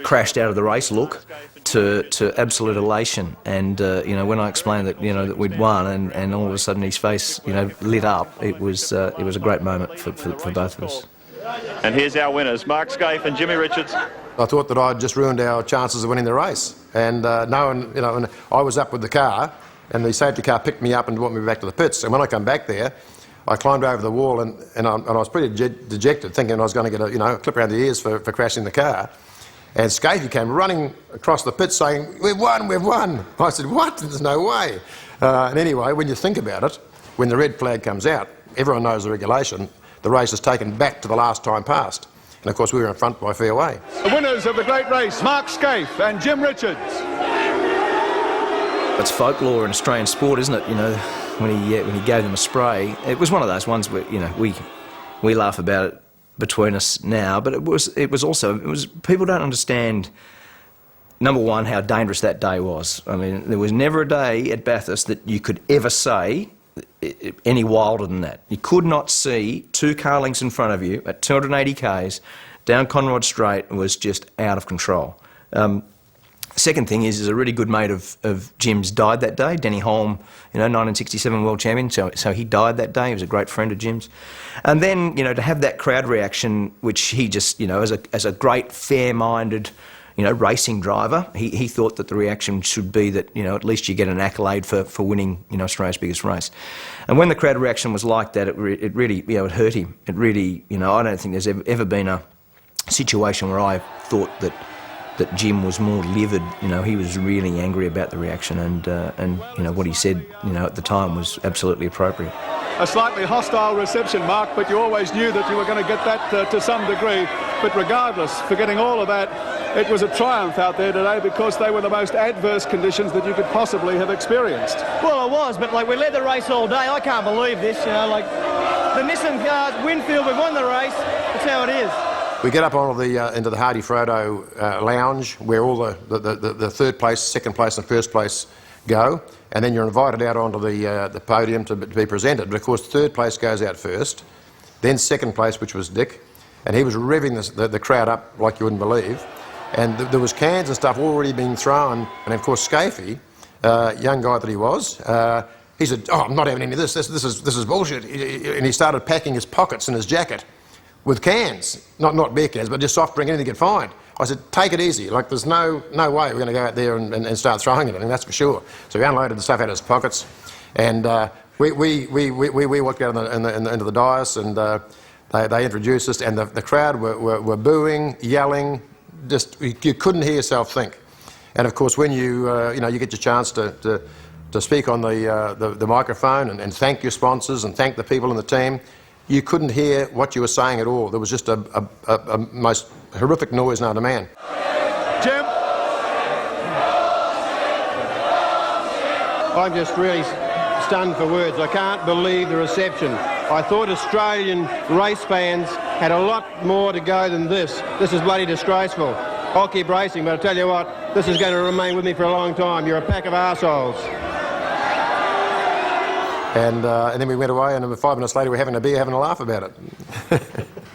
crashed out of the race look to absolute elation. And you know, when I explained that, you know, that we'd won, and all of a sudden his face, you know, lit up, it was a great moment for both of us. And here's our winners, Mark Skaife and Jimmy Richards. I thought that I'd just ruined our chances of winning the race, and knowing, you know, and I was up with the car, and the safety car picked me up and brought me back to the pits. And when I come back there, I climbed over the wall, and I was pretty dejected, thinking I was going to get a clip around the ears for crashing the car. And Skaife came running across the pit saying, "We've won, we've won." I said, "What? There's no way." And anyway, when you think about it, when the red flag comes out, everyone knows the regulation. The race is taken back to the last time past. And of course, we were in front by a fair way. The winners of the great race, Mark Skaife and Jim Richards. It's folklore in Australian sport, isn't it? You know, when he gave them a spray, it was one of those ones where, you know, we laugh about it between us now, but it was people don't understand, number one, how dangerous that day was. I mean, there was never a day at Bathurst that you could ever say any wilder than that. You could not see two car lengths in front of you at 280 k's down Conrod Straight. Was just out of control. Second thing is a really good mate of Jim's died that day. Denny Holm, you know, 1967 world champion, so he died that day. He was a great friend of Jim's. And then, you know, to have that crowd reaction, which he just, you know, as a great fair-minded, you know, racing driver, he thought that the reaction should be that, you know, at least you get an accolade for winning, you know, Australia's biggest race. And when the crowd reaction was like that, it really, you know, it hurt him. It really, you know, I don't think there's ever been a situation where I thought that Jim was more livid. You know, he was really angry about the reaction, and you know, what he said, you know, at the time was absolutely appropriate. A slightly hostile reception, Mark, but you always knew that you were going to get that to some degree. But regardless, forgetting all of that, it was a triumph out there today because they were the most adverse conditions that you could possibly have experienced. Well, it was, but like we led the race all day. I can't believe this, you know, like the Nissan cars, Winfield, we've won the race. That's how it is. We get up onto into the Hardy Frodo lounge, where all the third place, second place and first place go, and then you're invited out onto the podium to be presented. But of course, third place goes out first, then second place, which was Dick, and he was revving the crowd up like you wouldn't believe, and there was cans and stuff already being thrown, and of course Skaife, young guy that he was, he said, "Oh, I'm not having any of this. This is bullshit," and he started packing his pockets in his jacket with cans, not beer cans, but just soft drink, anything he could find. I said, "Take it easy. Like, there's no way we're going to go out there and start throwing anything, that's for sure." So we unloaded the stuff out of his pockets, and we walked out into the dais, and they introduced us, and the crowd were booing, yelling, just you couldn't hear yourself think. And of course, when you you get your chance to speak on the microphone and thank your sponsors and thank the people in the team, you couldn't hear what you were saying at all. There was just a most horrific noise known to man. Jim? I'm just really stunned for words. I can't believe the reception. I thought Australian race fans had a lot more to go than this. This is bloody disgraceful. I'll keep racing, but I'll tell you what, this is going to remain with me for a long time. You're a pack of arseholes. And then we went away, and 5 minutes later we're having a beer, having a laugh about it.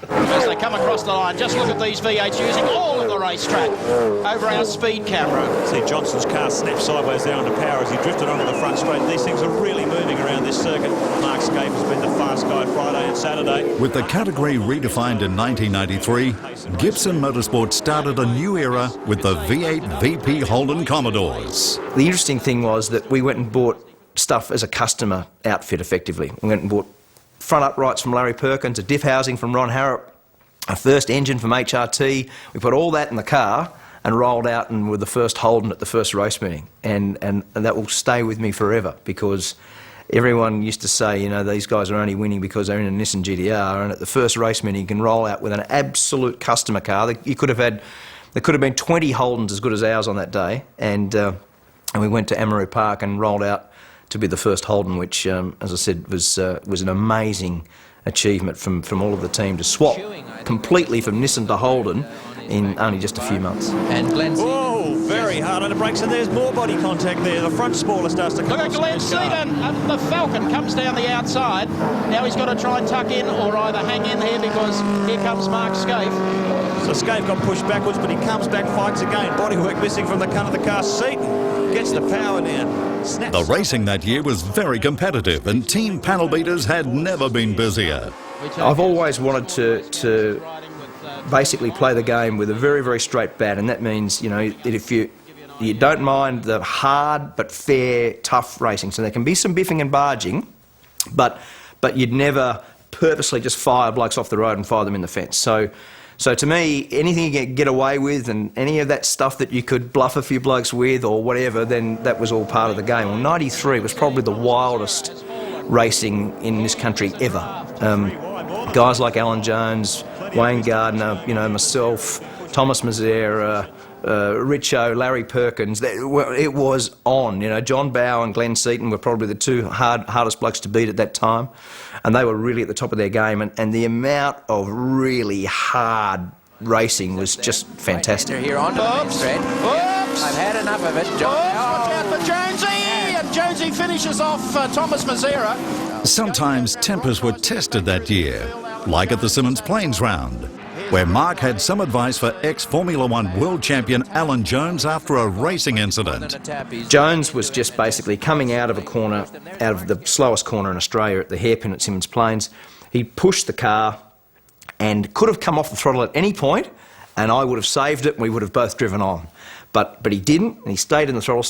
As they come across the line, just look at these V8s using all of the race racetrack over our speed camera. See Johnson's car snap sideways there under power as he drifted onto the front straight. These things are really moving around this circuit. Mark Skaife has been the fast guy Friday and Saturday. With the category redefined in 1993, Gibson Motorsport started a new era with the V8 VP Holden Commodores. The interesting thing was that we went and bought stuff as a customer outfit, effectively. We went and bought front uprights from Larry Perkins, a diff housing from Ron Harrop, a first engine from HRT. We put all that in the car and rolled out and were the first Holden at the first race meeting. And that will stay with me forever, because everyone used to say, you know, these guys are only winning because they're in a Nissan GTR, and at the first race meeting you can roll out with an absolute customer car. There could have been 20 Holdens as good as ours on that day, and we went to Amaroo Park and rolled out to be the first Holden, which, as I said, was an amazing achievement from all of the team to swap completely from Nissan to Holden in only just a few months. And Glenn Seaton. Whoa, very hard on the brakes, and there's more body contact there. The front spoiler starts to come. Look at Glenn Seaton. The Falcon comes down the outside. Now he's got to try and tuck in or either hang in here, because here comes Mark Skaife. So Skaife got pushed backwards, but he comes back, fights again. Bodywork missing from the cunt of the car. Seaton gets the power down. Snaps. The racing that year was very competitive, and team panel beaters had never been busier. I've always wanted to basically play the game with a very, very straight bat, and that means, you know, that if you don't mind the hard but fair, tough racing. So there can be some biffing and barging, but you'd never purposely just fire blokes off the road and fire them in the fence. So to me, anything you get away with, and any of that stuff that you could bluff a few blokes with or whatever, then that was all part of the game. Well, 93 was probably the wildest racing in this country ever. Guys like Alan Jones, Wayne Gardner, you know, myself, Thomas Mazera, Richo, Larry Perkins, it was on. You know, John Bowe and Glenn Seaton were probably the two hardest blokes to beat at that time, and they were really at the top of their game, and the amount of really hard racing was just fantastic. Here on the straight. Oops! I've had enough of it. Look out for Jonesy! And Jonesy finishes off Thomas Mazera. Sometimes tempers were tested that year, like at the Simmons Plains round, where Mark had some advice for ex-Formula One world champion Alan Jones after a racing incident. Jones was just basically coming out of a corner, out of the slowest corner in Australia at the hairpin at Simmons Plains. He pushed the car and could have come off the throttle at any point, and I would have saved it and we would have both driven on. But he didn't, and he stayed in the throttle,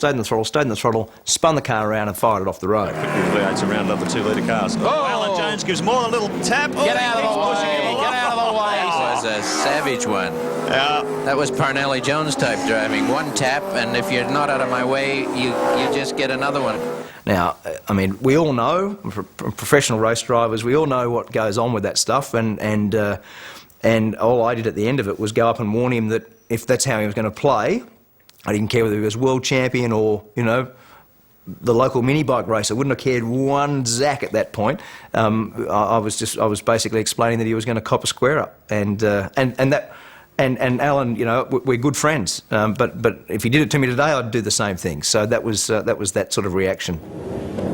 spun the car around and fired it off the road. V8's around up the 2-litre cars. Oh, Alan Jones gives more than a little tap. Get out of the way, get out of the way. That was a savage one. That was Parnelli Jones type driving. One tap, and if you're not out of my way, you just get another one. Now, I mean, we all know, professional race drivers, we all know what goes on with that stuff, and all I did at the end of it was go up and warn him that if that's how he was going to play, I didn't care whether he was world champion or, you know, the local mini bike racer. I wouldn't have cared one zack at that point. I was basically explaining that he was going to cop a square up, and Alan, you know, we're good friends. But if he did it to me today, I'd do the same thing. So that was that sort of reaction.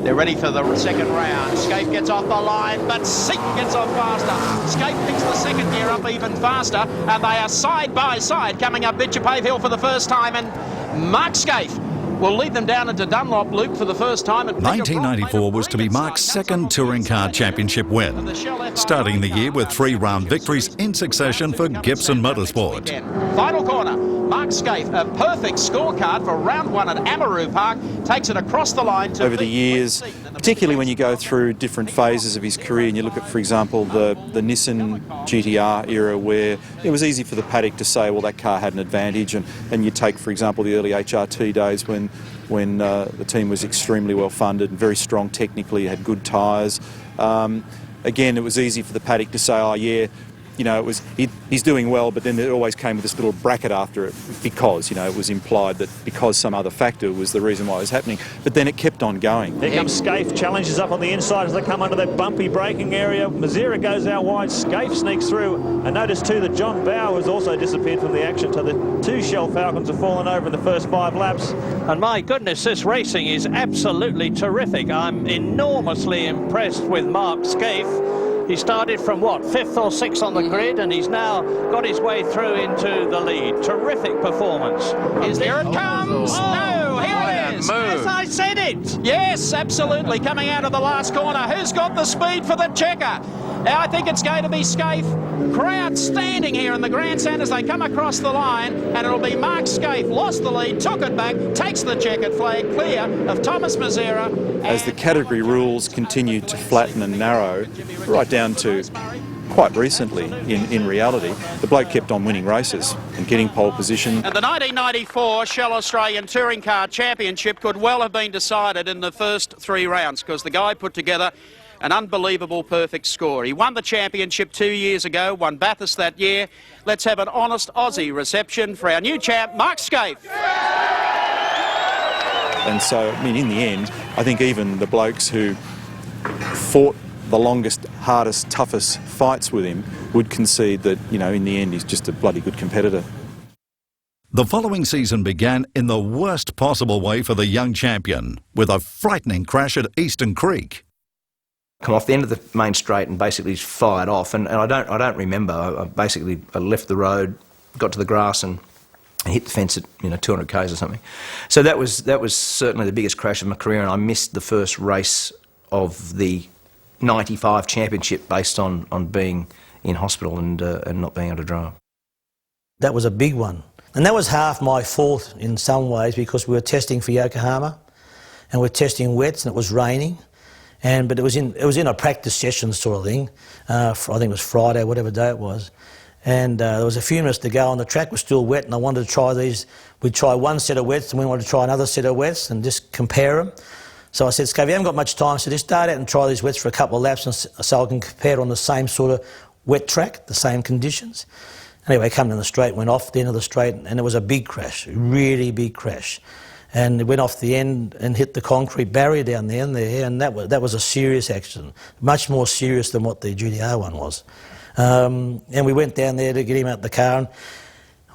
They're ready for the second round. Skaife gets off the line, but Seaton gets off faster. Skaife picks the second gear up even faster, and they are side by side coming up Bitchapave Hill for the first time, and Mark Skaife will lead them down into Dunlop Loop for the first time. 1994 was to be Mark's second Touring Car Championship win, starting the year with 3-round victories in succession for Gibson Motorsport. Final corner, Mark Skaife, a perfect scorecard for round one at Amaroo Park, takes it across the line to... Over the years, particularly when you go through different phases of his career, and you look at, for example, the Nissan GTR era, where it was easy for the paddock to say, well, that car had an advantage, and you take, for example, the early HRT days when the team was extremely well funded and very strong technically, had good tyres. Again, it was easy for the paddock to say, oh yeah, you know, he's doing well, but then it always came with this little bracket after it because, you know, it was implied that because some other factor was the reason why it was happening. But then it kept on going. Here comes Skaife, challenges up on the inside as they come under that bumpy braking area. Mazera goes out wide, Skaife sneaks through. And notice too that John Bowe has also disappeared from the action, so the two Shell Falcons have fallen over in the first 5 laps. And my goodness, this racing is absolutely terrific. I'm enormously impressed with Mark Skaife. He started from, what, 5th or 6th on the grid, and he's now got his way through into the lead. Terrific performance. Here it comes. No, here it is. As I said it. Yes, absolutely. Coming out of the last corner. Who's got the speed for the checker? I think it's going to be Skaife. Crowd standing here in the grandstand as they come across the line, and it'll be Mark Skaife. Lost the lead, took it back, takes the checkered flag clear of Thomas Mazera. As the category rules continued to flatten and narrow, right down to quite recently, in reality, the bloke kept on winning races and getting pole position. And the 1994 Shell Australian Touring Car Championship could well have been decided in the first 3 rounds, because the guy put together an unbelievable perfect score. He won the championship 2 years ago, won Bathurst that year. Let's have an honest Aussie reception for our new champ, Mark Skaife. And so, I mean, in the end, I think even the blokes who fought the longest, hardest, toughest fights with him would concede that, you know, in the end, he's just a bloody good competitor. The following season began in the worst possible way for the young champion, with a frightening crash at Eastern Creek. Come off the end of the main straight and basically fired off, and I don't remember. I left the road, got to the grass, and hit the fence at 200 k's or something. So that was certainly the biggest crash of my career, and I missed the first race of the 95 championship based on being in hospital and not being able to drive. That was a big one, and that was half my fault in some ways, because we were testing for Yokohama, and we're testing wets, and it was raining. But it was in a practice session sort of thing. I think it was Friday, whatever day it was. And there was a few minutes to go, and the track was still wet, and I wanted to try these. We'd try one set of wets, and we wanted to try another set of wets and just compare them. So I said, Skaife, you haven't got much time, so just start out and try these wets for a couple of laps, and so I can compare on the same sort of wet track, the same conditions. Anyway, come down the straight, went off the end of the straight, and it was a big crash, a really big crash. And it went off the end and hit the concrete barrier down there, and that was a serious accident, much more serious than what the GDR one was. And we went down there to get him out the car, and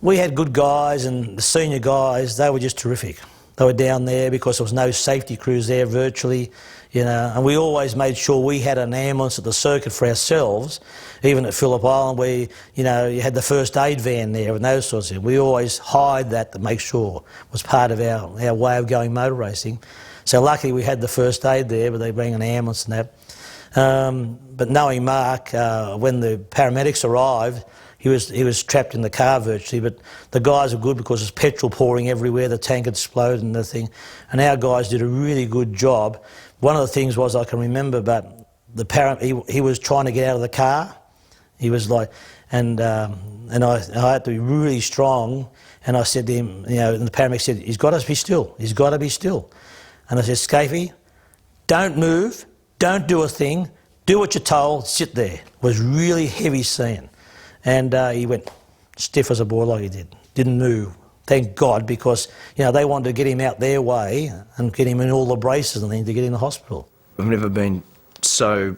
we had good guys, and the senior guys, they were just terrific. They were down there because there was no safety crews there virtually, and we always made sure we had an ambulance at the circuit for ourselves. Even at Phillip Island, where you had the first aid van there and those sorts of things. We always hired that to make sure it was part of our way of going motor racing. So luckily we had the first aid there, but they bring an ambulance and that. But knowing Mark, when the paramedics arrived, he was trapped in the car virtually, but the guys were good because there's petrol pouring everywhere, the tank had exploded and the thing, and our guys did a really good job. One of the things was, I can remember, but he was trying to get out of the car. He was like, and I had to be really strong, and I said to him, and the paramedic said, he's got to be still, he's got to be still. And I said, Skaife, don't move, don't do a thing, do what you're told, sit there. It was really heavy scene. And he went stiff as a board like he did, didn't move. Thank God, because they wanted to get him out their way and get him in all the braces and things to get in the hospital. I've never been so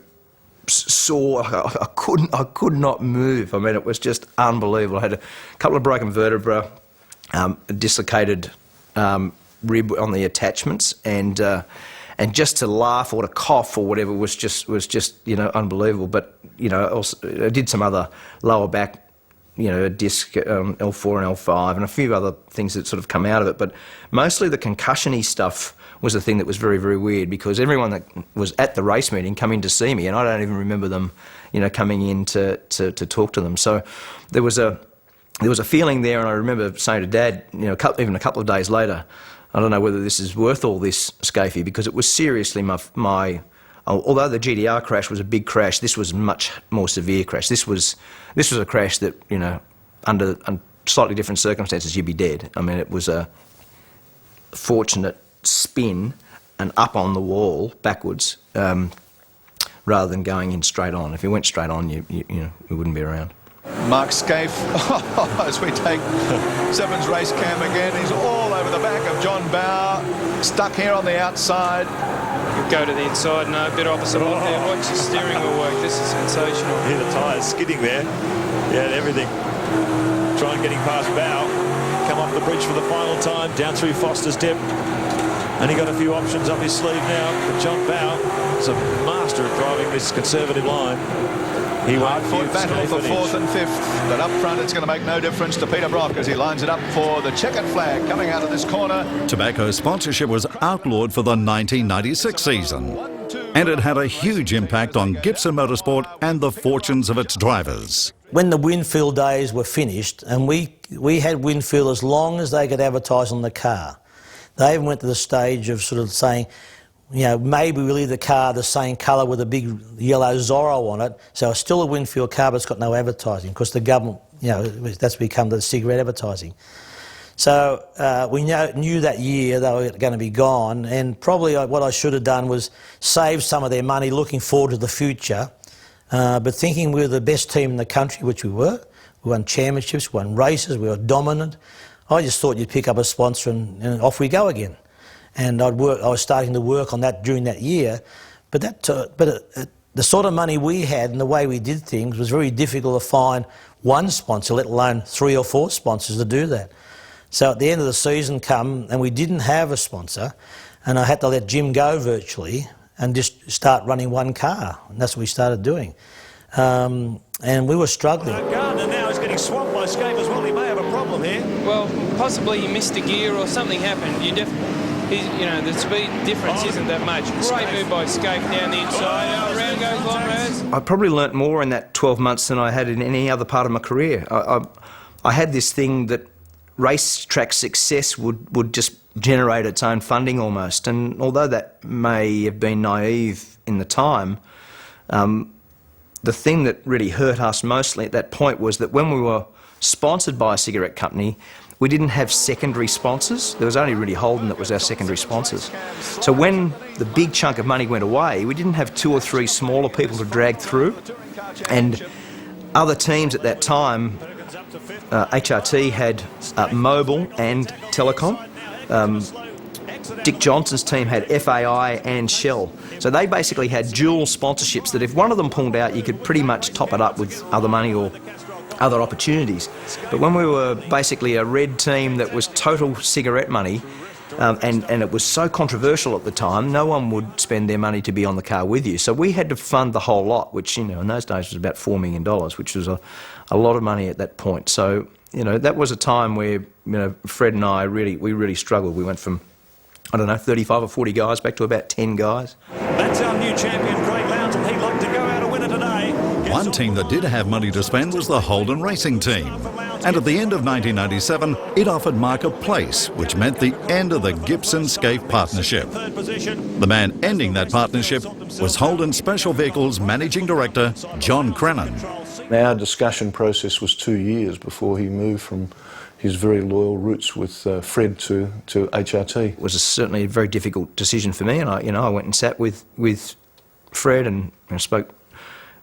sore. I could not move. I mean, it was just unbelievable. I had a couple of broken vertebrae, a dislocated rib on the attachments, and just to laugh or to cough or whatever was just unbelievable. But also I did some other lower back, a disc, L4 and L5, and a few other things that sort of come out of it. But mostly the concussion-y stuff was the thing that was very, very weird, because everyone that was at the race meeting come in to see me, and I don't even remember them, coming in to talk to them. So there was a feeling there, and I remember saying to Dad, even a couple of days later, I don't know whether this is worth all this, Skaife, because it was seriously my although the GDR crash was a big crash, this was a much more severe crash. This was a crash that, under slightly different circumstances, you'd be dead. I mean, it was a fortunate spin and up on the wall backwards, rather than going in straight on. If you went straight on, you wouldn't be around. Mark Skaife, as we take Sevens race cam again, he's all over the back of John Bower, stuck here on the outside. Go to the inside, no, a bit opposite on there. Watch the steering wheel work, this is sensational. Hear the tyres skidding there. Yeah, everything. Trying getting past Bow. Come off the bridge for the final time, down through Foster's Dip. And he got a few options up his sleeve now. But John Bow is a master of driving this conservative line. He won't Hard-fought battle for 4th and 5th, but up front it's going to make no difference to Peter Brock as he lines it up for the checkered flag coming out of this corner. Tobacco sponsorship was outlawed for the 1996 season, and it had a huge impact on Gibson Motorsport and the fortunes of its drivers. When the Winfield days were finished, and we had Winfield as long as they could advertise on the car, they even went to the stage of sort of saying, you know, maybe we'll leave the car the same colour with a big yellow Zorro on it, so it's still a Winfield car but it's got no advertising, because the government, you know, that's become the cigarette advertising. So we knew that year they were going to be gone, and probably what I should have done was save some of their money looking forward to the future, but thinking we were the best team in the country, which we were. We won championships, we won races, we were dominant. I just thought you'd pick up a sponsor and off we go again. And I was starting to work on that during that year, but the sort of money we had and the way we did things was very difficult to find one sponsor, let alone 3 or 4 sponsors to do that. So at the end of the season come, and we didn't have a sponsor, and I had to let Jim go virtually and just start running one car, and that's what we started doing. And we were struggling. Gardner now is getting swamped by Skaife as well. He may have a problem here. Well, possibly he missed a gear or something happened. You know, the speed difference isn't that much. Great move by Skaife down the inside. Around goes Longrose. I probably learnt more in that 12 months than I had in any other part of my career. I had this thing that racetrack success would just generate its own funding almost. And although that may have been naive in the time, the thing that really hurt us mostly at that point was that when we were sponsored by a cigarette company, we didn't have secondary sponsors. There was only really Holden that was our secondary sponsors. So when the big chunk of money went away, we didn't have 2 or 3 smaller people to drag through. And other teams at that time, HRT had Mobile and Telecom. Dick Johnson's team had FAI and Shell. So they basically had dual sponsorships that if one of them pulled out, you could pretty much top it up with other money or other opportunities. But when we were basically a red team that was total cigarette money, and it was so controversial at the time, no one would spend their money to be on the car with you. So we had to fund the whole lot, which, you know, in those days was about $4 million, which was a lot of money at that point. So, you know, that was a time where, you know, Fred and I really struggled. We went from, I don't know, 35 or 40 guys back to about 10 guys. That's our new champion, Craig Lowndes, and he'd like to go out a winner today. One team that did have money to spend was the Holden Racing team. And at the end of 1997, it offered Mark a place, which meant the end of the Gibson-Skaife partnership. The man ending that partnership was Holden Special Vehicles Managing Director John Crennan. Our discussion process was 2 years before he moved from his very loyal roots with Fred to HRT. It was certainly a very difficult decision for me, and I went and sat with Fred and spoke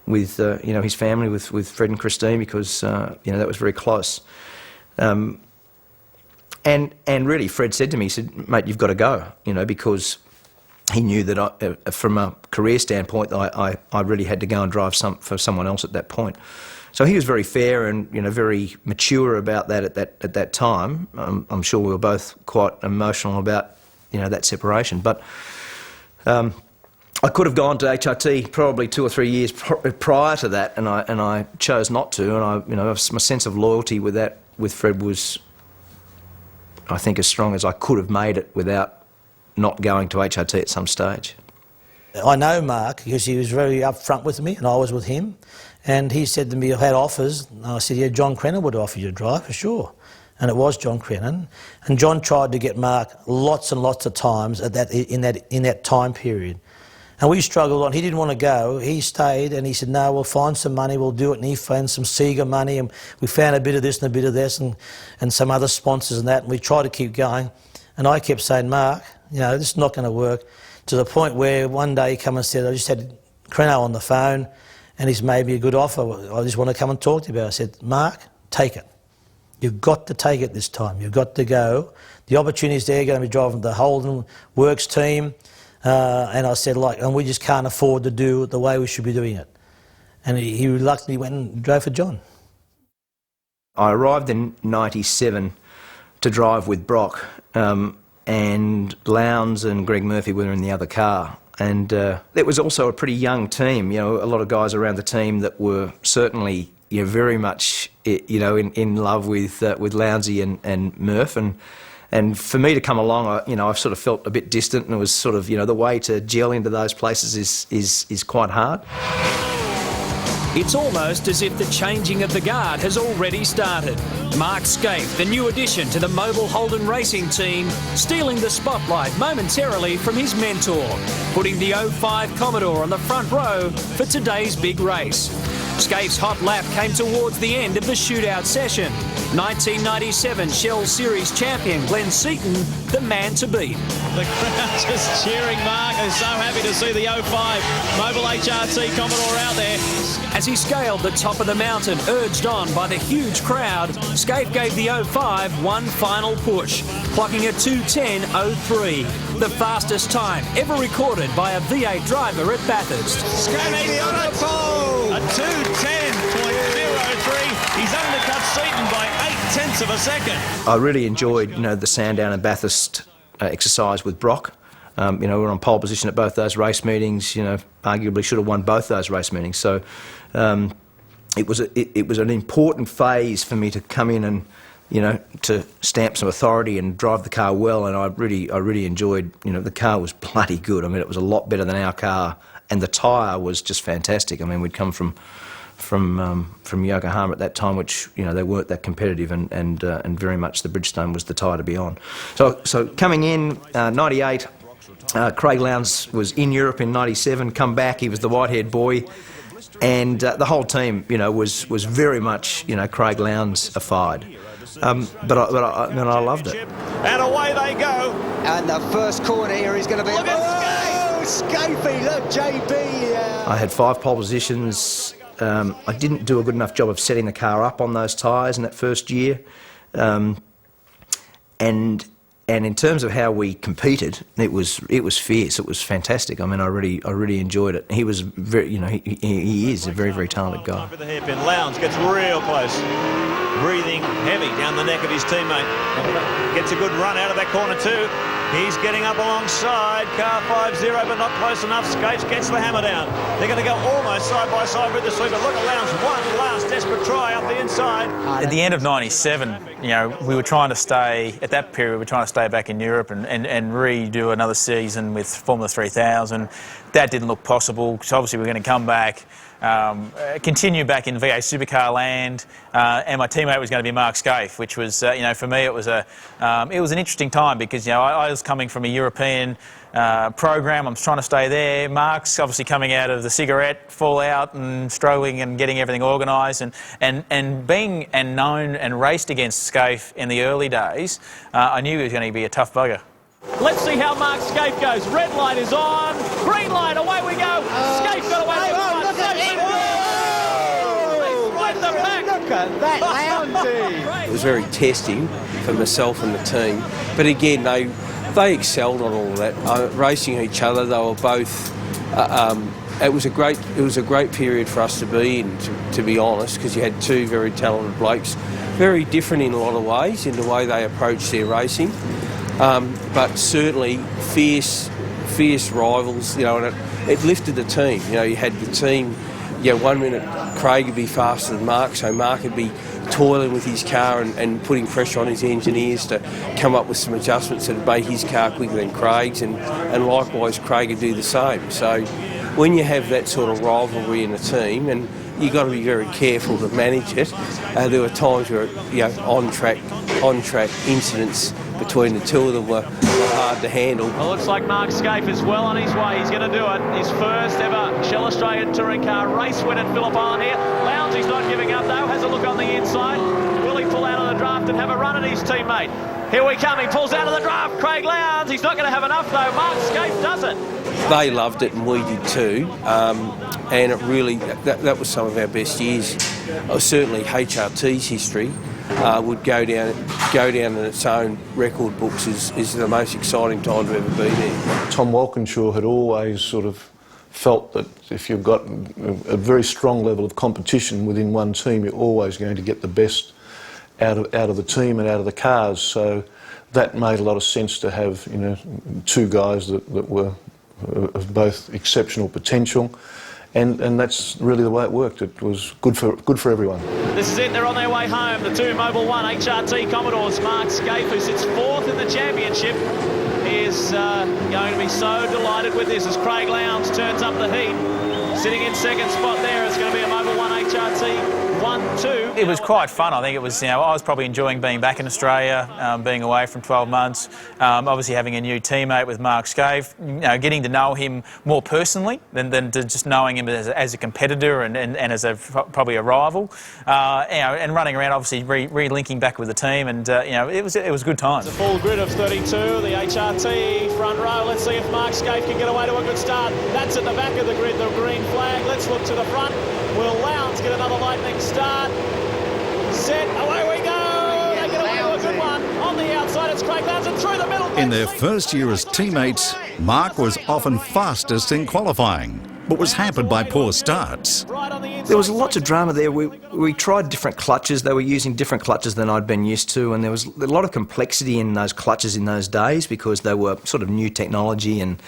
with his family, with Fred and Christine, because that was very close. And really, Fred said to me, he said, "Mate, you've got to go," because he knew that from a career standpoint, I really had to go and drive for someone else at that point. So he was very fair and very mature about that at that time. I'm sure we were both quite emotional about that separation, but. I could have gone to HRT probably 2 or 3 years prior to that, and I chose not to. And my sense of loyalty with Fred was, I think, as strong as I could have made it without not going to HRT at some stage. I know Mark because he was very upfront with me, and I was with him. And he said to me, I had offers. And I said, yeah, John Crennan would offer you to drive for sure. And it was John Crennan. And John tried to get Mark lots and lots of times in that time period. And we struggled on. He didn't want to go. He stayed and he said, no, we'll find some money, we'll do it. And he found some Sega money, and we found a bit of this and a bit of this and some other sponsors and that, and we tried to keep going. And I kept saying, Mark, this is not going to work, to the point where one day he came and said, I just had Crenno on the phone and he's made me a good offer. I just want to come and talk to you about it. I said, Mark, take it. You've got to take it this time. You've got to go. The opportunity's there, going to be driving the Holden Works team. And I said, and we just can't afford to do it the way we should be doing it. And he reluctantly went and drove for John. I arrived in '97 to drive with Brock, and Lowndes and Greg Murphy were in the other car. And it was also a pretty young team, you know, a lot of guys around the team that were certainly, you know, very much, you know, in love with Lounsey and Murph. And for me to come along, you know, I've sort of felt a bit distant, and it was sort of, you know, the way to gel into those places is quite hard. It's almost as if the changing of the guard has already started. Mark Skaife, the new addition to the Mobile Holden racing team, stealing the spotlight momentarily from his mentor, putting the 05 Commodore on the front row for today's big race. Skaife's hot lap came towards the end of the shootout session. 1997 Shell Series champion Glenn Seaton, the man to beat. The crowd just cheering Mark. They're so happy to see the 05 Mobile HRT Commodore out there. As he scaled the top of the mountain, urged on by the huge crowd, Skaife gave the 05 one final push, clocking a 2:10.03, the fastest time ever recorded by a V8 driver at Bathurst. Skaife on the pole! A 2:10.03. He's undercut Seaton by 0.8 of a second. I really enjoyed, you know, the Sandown and Bathurst exercise with Brock. You know, we were on pole position at both those race meetings. You know, arguably should have won both those race meetings. So it was an important phase for me to come in and, you know, to stamp some authority and drive the car well. And I really enjoyed. You know, the car was bloody good. I mean, it was a lot better than our car, and the tyre was just fantastic. I mean, we'd come from Yokohama at that time, which, you know, they weren't that competitive, and very much the Bridgestone was the tyre to be on. So coming in 98. Craig Lowndes was in Europe in 97, come back, he was the white-haired boy, and the whole team, you know, was very much, you know, Craig Lowndes-ified. But I loved it. And away they go. And the first corner here is going to be... Look at Skaife, look, JB. I had 5 pole positions. I didn't do a good enough job of setting the car up on those tyres in that first year. And in terms of how we competed, it was fierce. It was fantastic. I mean, I really enjoyed it. He was very, you know, he is a very, very talented guy. With the hairpin, Lowndes gets real close, breathing heavy down the neck of his teammate. Gets a good run out of that corner too. He's getting up alongside car 5-0, but not close enough. Skaife gets the hammer down. They're going to go almost side by side with the sweeper. Look at Lowndes, one last desperate try up the inside. At the end of 97, you know, we were trying to stay, at that period, we were trying to stay back in Europe and redo another season with Formula 3000. That didn't look possible, because obviously we're going to come back, continue back in VA supercar land, and my teammate was going to be Mark Skaife, which was, you know, for me it was an interesting time, because, you know, I was coming from a European program. I'm trying to stay there. Mark's obviously coming out of the cigarette fallout and struggling and getting everything organised, and being and known and raced against Skaife in the early days, I knew he was going to be a tough bugger. Let's see how Mark Skaife goes. Red light is on. Green light, away we go. Skaife got away from the look at it. Right the back. Look at that, Lounsey. It was very testing for myself and the team. But again, they excelled on all of that. Racing each other, they were both... it was a great period for us to be in, to be honest, because you had 2 very talented blokes, very different in a lot of ways in the way they approached their racing. But certainly fierce rivals, you know, and it lifted the team. You know, you had the team, you know, 1 minute Craig would be faster than Mark, so Mark would be toiling with his car and putting pressure on his engineers to come up with some adjustments that would make his car quicker than Craig's, and likewise Craig would do the same. So when you have that sort of rivalry in a team, and you've got to be very careful to manage it, there were times where, you know, on-track incidents between the two of them were hard to handle. Well, looks like Mark Skaife is well on his way. He's going to do it. His first ever Shell Australian Touring Car race win at Phillip Island here. Lounsey's not giving up though. Has a look on the inside. Will he pull out of the draft and have a run at his teammate? Here we come. He pulls out of the draft. Craig Lowndes. He's not going to have enough though. Mark Skaife does it. They loved it and we did too. And it really, that was some of our best years. Certainly HRT's history would go down in its own record books is the most exciting time to ever be there. Tom Walkinshaw had always sort of felt that if you've got a very strong level of competition within one team, you're always going to get the best out of the team and out of the cars. So that made a lot of sense to have, you know, two guys that were of both exceptional potential, and that's really the way it worked. It was good for everyone. This is it, they're on their way home. The two Mobil 1 HRT Commodores. Mark Skaife, who sits fourth in the championship, is going to be so delighted with this as Craig Lowndes turns up the heat. Sitting in second spot there, it's going to be a Mobil 1 HRT 1-2. It was quite fun. I think it was, you know, I was probably enjoying being back in Australia, being away from 12 months, obviously having a new teammate with Mark Skaife, you know, getting to know him more personally than just knowing him as a competitor and as probably a rival, you know, and running around, obviously re-linking back with the team, and you know, it was a good time. It's a full grid of 32, the HRT front row. Let's see if Mark Skaife can get away to a good start. That's at the back of the grid, the green flag. Let's look to the front. Will Lowndes get another lightning start? Set, away we go! They get away to a good one. On the outside, it's Craig Lowndes, and through the middle. In their first year as teammates, Mark was often fastest in qualifying, but was hampered by poor starts. There was lots of drama there. We tried different clutches. They were using different clutches than I'd been used to, and there was a lot of complexity in those clutches in those days because they were sort of new technology and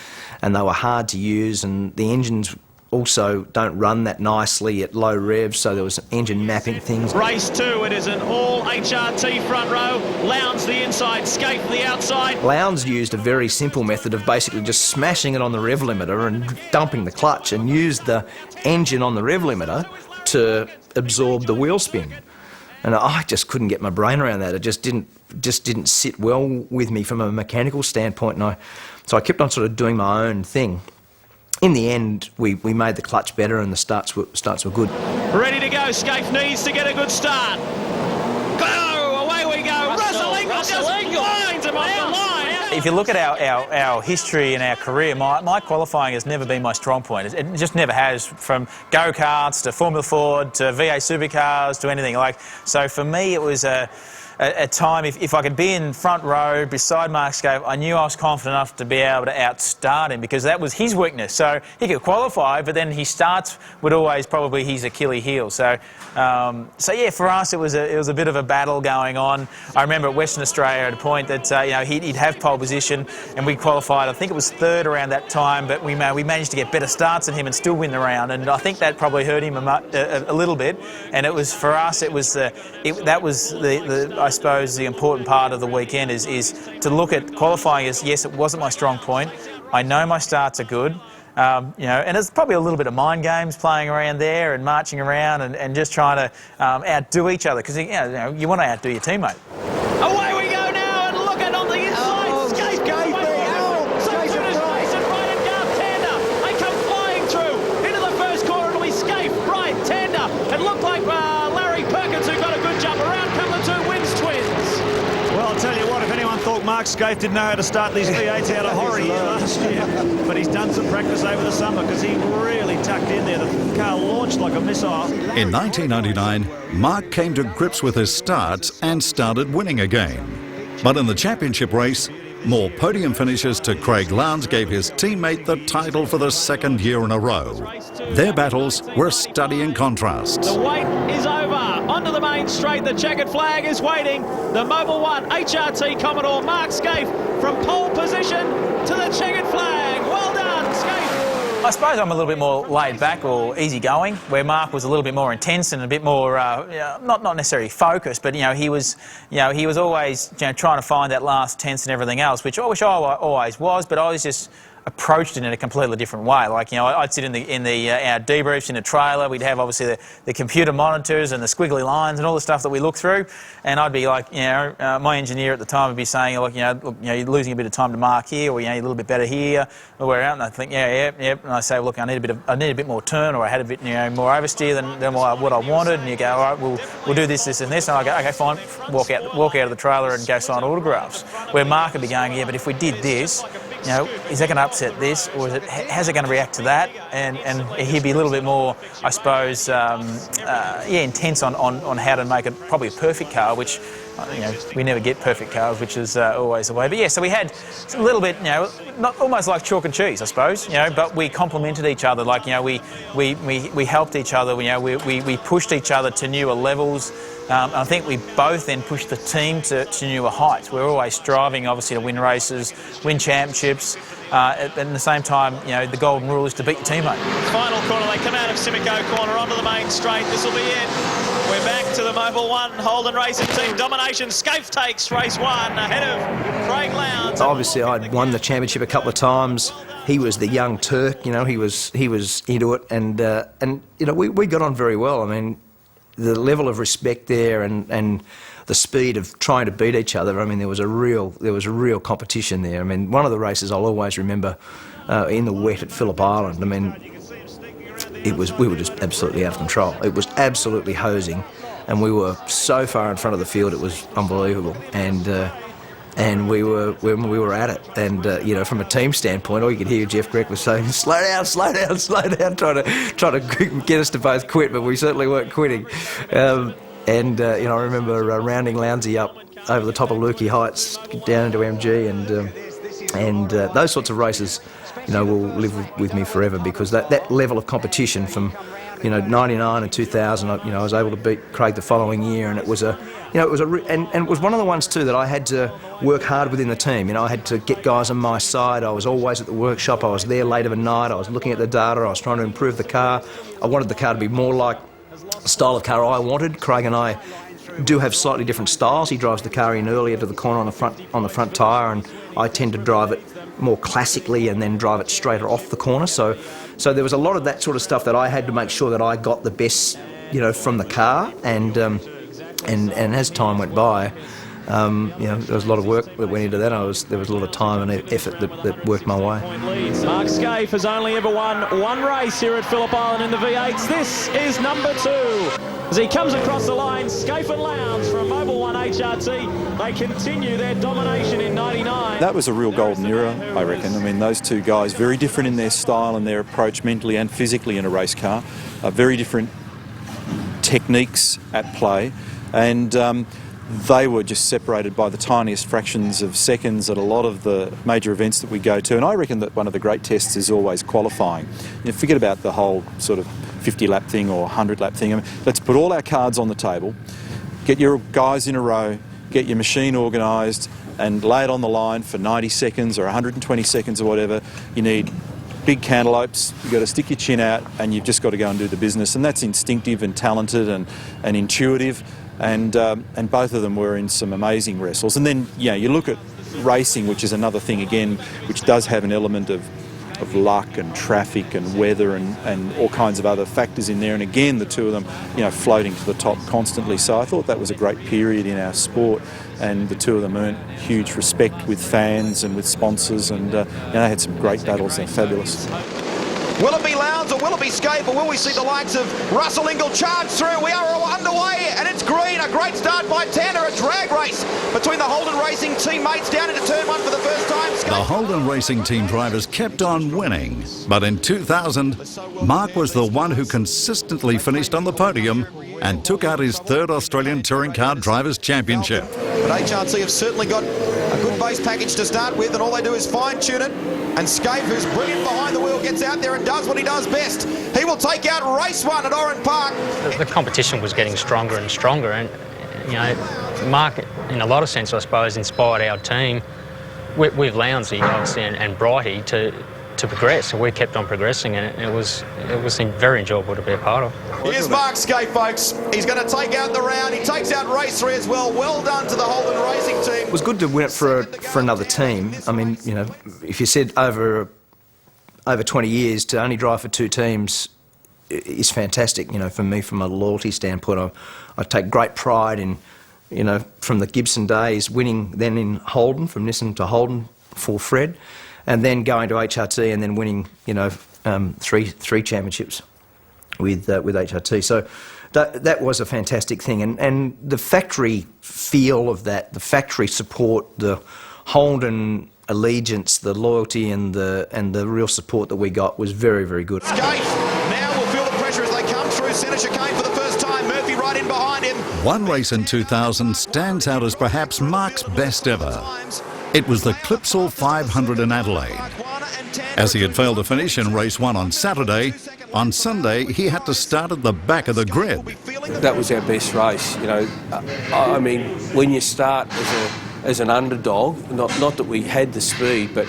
they were hard to use, and the engines also don't run that nicely at low revs, so there was engine mapping things. Race 2, it is an all HRT front row. Lowndes the inside, Skaife the outside. Lowndes used a very simple method of basically just smashing it on the rev limiter and dumping the clutch, and used the engine on the rev limiter to absorb the wheel spin. And I just couldn't get my brain around that. It just didn't sit well with me from a mechanical standpoint, and so I kept on sort of doing my own thing. In the end, we made the clutch better and the starts were good. Ready to go. Skaife needs to get a good start. Go! Away we go. Russell Ingles just winds him off the line. If you look at our history and our career, my qualifying has never been my strong point. It just never has, from go-karts to Formula Ford to VA supercars to anything. So for me, it was a time, if I could be in front row beside Mark Skaife, I knew I was confident enough to be able to outstart him, because that was his weakness. So he could qualify, but then his starts would always probably his Achilles heel. So yeah, for us it was a bit of a battle going on. I remember at Western Australia at a point that you know, he'd have pole position, and we qualified. I think it was third around that time, but we managed to get better starts than him and still win the round. And I think that probably hurt him a little bit. And it was, for us, that was I suppose the important part of the weekend is to look at qualifying as, yes, it wasn't my strong point. I know my starts are good, you know, and there's probably a little bit of mind games playing around there and marching around and just trying to outdo each other, because you want to outdo your teammate. Away we go now, and look at on the inside. Skaife so soon as Mason Wright and Garth Tander, they come flying through into the first corner. It'll be Skaife, Wright, Tander. It looked like Larry Perkins, who got a good jump around. Come the two Wins twins. Well, I'll tell you what, if anyone thought Mark Skaife didn't know how to start these V8s out of horror here last year, but he's done some practice over the summer, because he really tucked in there. The car launched like a missile. In 1999, Mark came to grips with his starts and started winning again. But in the championship race, more podium finishes to Craig Lowndes gave his teammate the title for the second year in a row. Their battles were study in contrasts. The wait is over. Onto the main straight, the checkered flag is waiting. The Mobil 1 HRT Commodore Mark Skaife from pole position to the checkered flag. Well done, Skaife. I suppose I'm a little bit more laid back or easygoing, where Mark was a little bit more intense and a bit more, not necessarily focused, but he was always trying to find that last tenth and everything else, which I always was, but I was just approached it in a completely different way. I'd sit in our debriefs in a trailer. We'd have obviously the computer monitors and the squiggly lines and all the stuff that we look through, and I'd be like, my engineer at the time would be saying, look, you're losing a bit of time to mark here, or you're a little bit better here, or where out. And I think, yeah, and I say, look, I need a bit more turn, or I had a bit more oversteer than what I wanted. And you go, all right, we'll do this, and this, and I go, okay, fine, walk out of the trailer and go sign autographs. Where Mark would be going, yeah, but if we did this, is that going to upset this, or how's it going to react to that? And he'd be a little bit more, I suppose, intense on how to make it probably a perfect car, which we never get perfect cars, which is always the way. But yeah, so we had a little bit, not almost like chalk and cheese, I suppose, but we complemented each other. Like, we helped each other. We pushed each other to newer levels. I think we both then pushed the team to newer heights. We're always striving, obviously, to win races, win championships. At the same time, the golden rule is to beat your teammate. Final corner, they come out of Simcoe corner onto the main straight. This will be it. We're back to the Mobil 1 Holden Racing Team domination. Skaife takes race 1 ahead of Craig Lowndes. Obviously, I'd won the championship a couple of times. He was the young Turk, he was into it, and we got on very well. I mean, the level of respect there and the speed of trying to beat each other. I mean, there was a real competition there. I mean, one of the races I'll always remember in the wet at Phillip Island. I mean, we were just absolutely out of control. It was absolutely hosing, and we were so far in front of the field it was unbelievable. And we were at it. And from a team standpoint, all you could hear Jeff Grech was saying, "Slow down, slow down, slow down," trying to get us to both quit, but we certainly weren't quitting. I remember rounding Lounsey up over the top of Lukey Heights down into MG, and those sorts of races, will live with me forever, because that level of competition from 99 and 2000, I was able to beat Craig the following year, and it was and it was one of the ones too that I had to work hard within the team. I had to get guys on my side. I was always at the workshop. I was there late of a night. I was looking at the data. I was trying to improve the car. I wanted the car to be more like the style of car I wanted. Craig and I do have slightly different styles. He drives the car in earlier to the corner on the front tyre, and I tend to drive it more classically and then drive it straighter off the corner. So there was a lot of that sort of stuff that I had to make sure that I got the best, from the car. And as time went by, there was a lot of work that went into that. There was a lot of time and effort that worked my way. Mark Skaife has only ever won one race here at Phillip Island in the V8s. This is number 2. As he comes across the line, Skaife and Lowndes from Mobil 1 HRT. They continue their domination in 99. That was a real golden era, I reckon. I mean, those two guys, very different in their style and their approach mentally and physically in a race car. Very different techniques at play. And they were just separated by the tiniest fractions of seconds at a lot of the major events that we go to. And I reckon that one of the great tests is always qualifying. Forget about the whole sort of 50-lap thing or 100-lap thing. I mean, let's put all our cards on the table, get your guys in a row, get your machine organised and lay it on the line for 90 seconds or 120 seconds or whatever. You need big cantaloupes, you've got to stick your chin out, and you've just got to go and do the business. And that's instinctive and talented and intuitive. And both of them were in some amazing wrestles. And then, you look at racing, which is another thing, again, which does have an element of luck and traffic and weather and all kinds of other factors in there. And again, the two of them, floating to the top constantly. So I thought that was a great period in our sport. And the two of them earned huge respect with fans and with sponsors. And they had some great battles. They're fabulous. Will it be Lowndes or will it be Skaife, or will we see the likes of Russell Ingall charge through? We are all underway and it's green. A great start by Tanner. A drag race between the Holden Racing teammates down into turn 1 for the first time. The Holden Racing team drivers kept on winning, but in 2000, Mark was the one who consistently finished on the podium and took out his 3rd Australian Touring Car Drivers' Championship. But HRT have certainly got a good base package to start with, and all they do is fine-tune it. And Skaife, who's brilliant behind the wheel, gets out there and does what he does best. He will take out race 1 at Oran Park. The competition was getting stronger and stronger, and Mark, in a lot of sense, I suppose, inspired our team with Lounsey, obviously, and Brighty to progress, and we kept on progressing, and it was very enjoyable to be a part of. Here's Mark Skaife, folks. He's going to take out the round. He takes out race 3 as well. Well done to the Holden Racing team. It was good to win it for another team. I mean, if you said over 20 years to only drive for 2 teams is fantastic. For me, from a loyalty standpoint, I take great pride in, from the Gibson days, winning then in Holden, from Nissan to Holden for Fred, and then going to HRT and then winning, three championships with HRT. So that was a fantastic thing. And the factory feel of that, the factory support, the Holden allegiance, the loyalty and the real support that we got was very, very good. Skaife now will feel the pressure as they come through centre chicane for the first time. Murphy right in behind. behind him. One race in 2000 stands out as perhaps Mark's best ever. It was the Clipsal 500 in Adelaide. As he had failed to finish in race 1 on Saturday, on Sunday he had to start at the back of the grid. That was our best race, you know. I mean, when you start as an underdog, not that we had the speed, but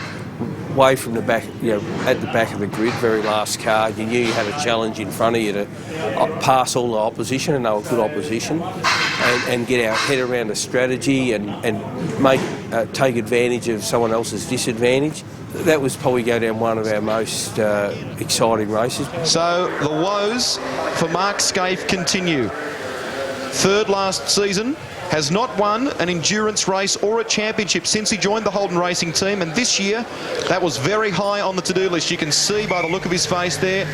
way from the back, you know, at the back of the grid, very last car, you knew you had a challenge in front of you to pass all the opposition, and they were good opposition, and get our head around the strategy and take advantage of someone else's disadvantage. That was probably go down one of our most exciting races. So the woes for Mark Skaife continue. Third last season, has not won an endurance race or a championship since he joined the Holden Racing team, and this year that was very high on the to-do list. You can see by the look of his face there.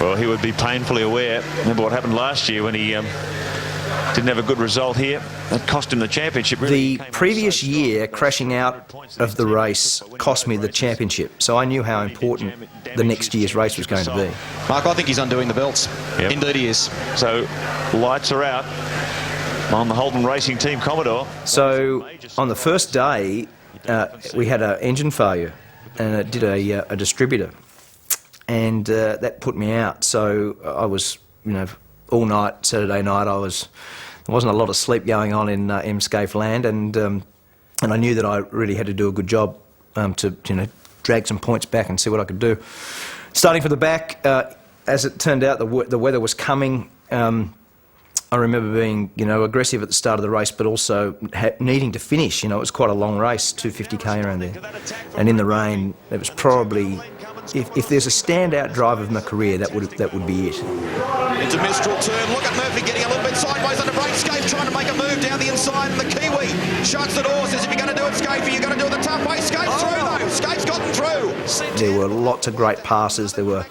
Well, he would be painfully aware. Remember what happened last year when he didn't have a good result here. That cost him the championship. The previous year, crashing out of the race cost me the championship, so I knew how important the next year's race was going to be. Mark, I think he's undoing the belts. Yep. Indeed he is. So lights are out on the Holden Racing Team Commodore. So on the first day, we had an engine failure, and it did a distributor, and that put me out. So I was, you know, all night Saturday night. There wasn't a lot of sleep going on in Skaife land, and I knew that I really had to do a good job to, you know, drag some points back and see what I could do. Starting from the back, as it turned out, the weather was coming. I remember being, you know, aggressive at the start of the race, but also needing to finish. You know, it was quite a long race, 250k around there. And in the rain, it was probably, if there's a standout drive of my career, that would be it. Into Mistral turn. Look at Murphy getting a little bit sideways under brake. Skaife trying to make a move down the inside, and the Kiwi shuts the door, says if you're going to do it, Skaife, you're going to do it the tough way. Skaife's through though. Skaife's gotten through. There were lots of great passes. There were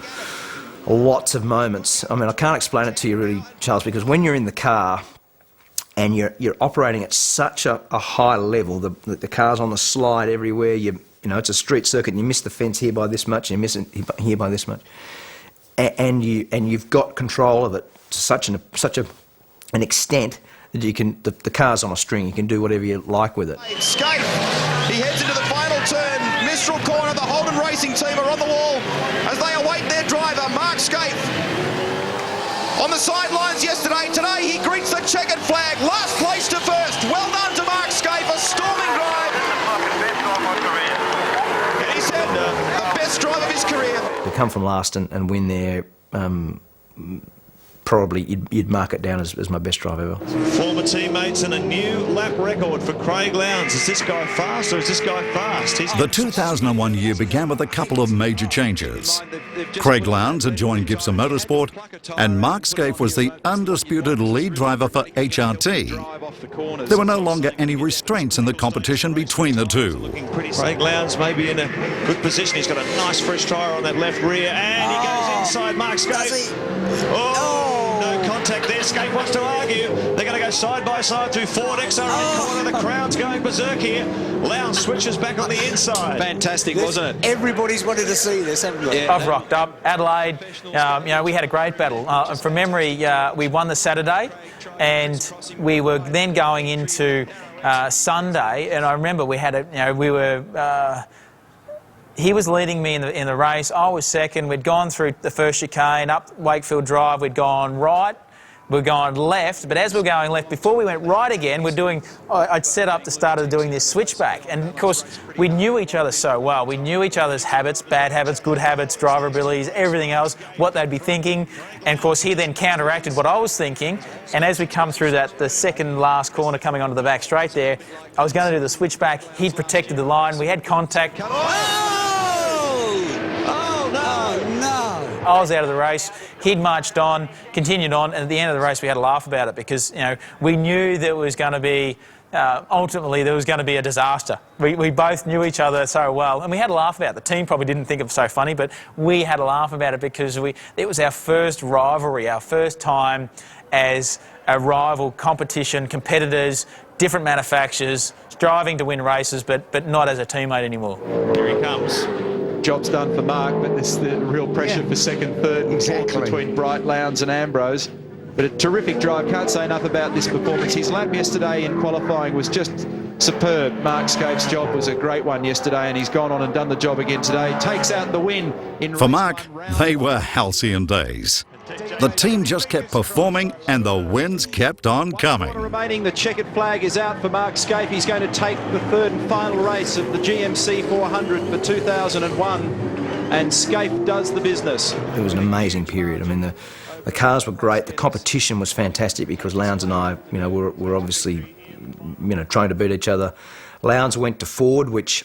lots of moments. I mean, I can't explain it to you really, Charles, because when you're in the car and you're operating at such a high level, the car's on the slide everywhere. You know, it's a street circuit, and you miss the fence here by this much, and you miss it here by this much, and you've got control of it to such an extent that you can. The car's on a string. You can do whatever you like with it. Skaife, he heads into the final turn. Mistral corner. The Holden Racing team are on the wall as they await their driver, Mark Skaife. On the sidelines yesterday, today he greets the checkered flag. Last place to first. Well done to Mark Skaife, a storming drive. And he said the best drive of his career. To come from last and win there, probably you'd mark it down as my best drive ever. Former teammates and a new lap record for Craig Lowndes. Is this guy fast or is this guy fast? The 2001 year began with a couple of major changes. Craig Lowndes had joined Gibson Motorsport, and Mark Skaife was the undisputed lead driver for HRT. There were no longer any restraints in the competition between the two. Craig Lowndes may be in a good position. He's got a nice fresh tyre on that left rear, and he goes inside Mark Skaife. No contact there. Skaife wants to argue. They're going to go side by side through Ford XR corner. The crowd's going berserk here. Lowndes switches back on the inside. Fantastic, wasn't it? Everybody's wanted to see this, haven't they? I've rocked up. Adelaide, you know, we had a great battle. From memory, we won the Saturday, and we were then going into Sunday, and I remember we had he was leading me in the race. I was second. We'd gone through the first chicane, up Wakefield Drive. We'd gone right. We're going left, but as we're going left, before we went right again, I'd set up to start doing this switchback. And of course, we knew each other so well. We knew each other's habits, bad habits, good habits, driver abilities, everything else, what they'd be thinking. And of course, he then counteracted what I was thinking. And as we come through the second last corner coming onto the back straight there, I was going to do the switchback. He'd protected the line. We had contact. I was out of the race. He'd marched on, continued on, and at the end of the race we had a laugh about it because, you know, we knew there was going to be, ultimately there was going to be a disaster. We both knew each other so well, and we had a laugh about it. The team probably didn't think it was so funny, but we had a laugh about it because it was our first rivalry, our first time as a rival competition, competitors, different manufacturers, striving to win races, but not as a teammate anymore. Here he comes. Job's done for Mark, but there's the real pressure for second, third, and fourth between Bright, Lowndes and Ambrose. But a terrific drive, can't say enough about this performance. His lap yesterday in qualifying was just superb. Mark Skaife's job was a great one yesterday, and he's gone on and done the job again today. Takes out the win. For Mark, they were halcyon days. The team just kept performing and the wins kept on coming. Remaining, the checkered flag is out for Mark Skaife. He's going to take the third and final race of the GMC 400 for 2001, and Skaife does the business. It was an amazing period. I mean, the cars were great. The competition was fantastic because Lowndes and I, were obviously, trying to beat each other. Lowndes went to Ford, which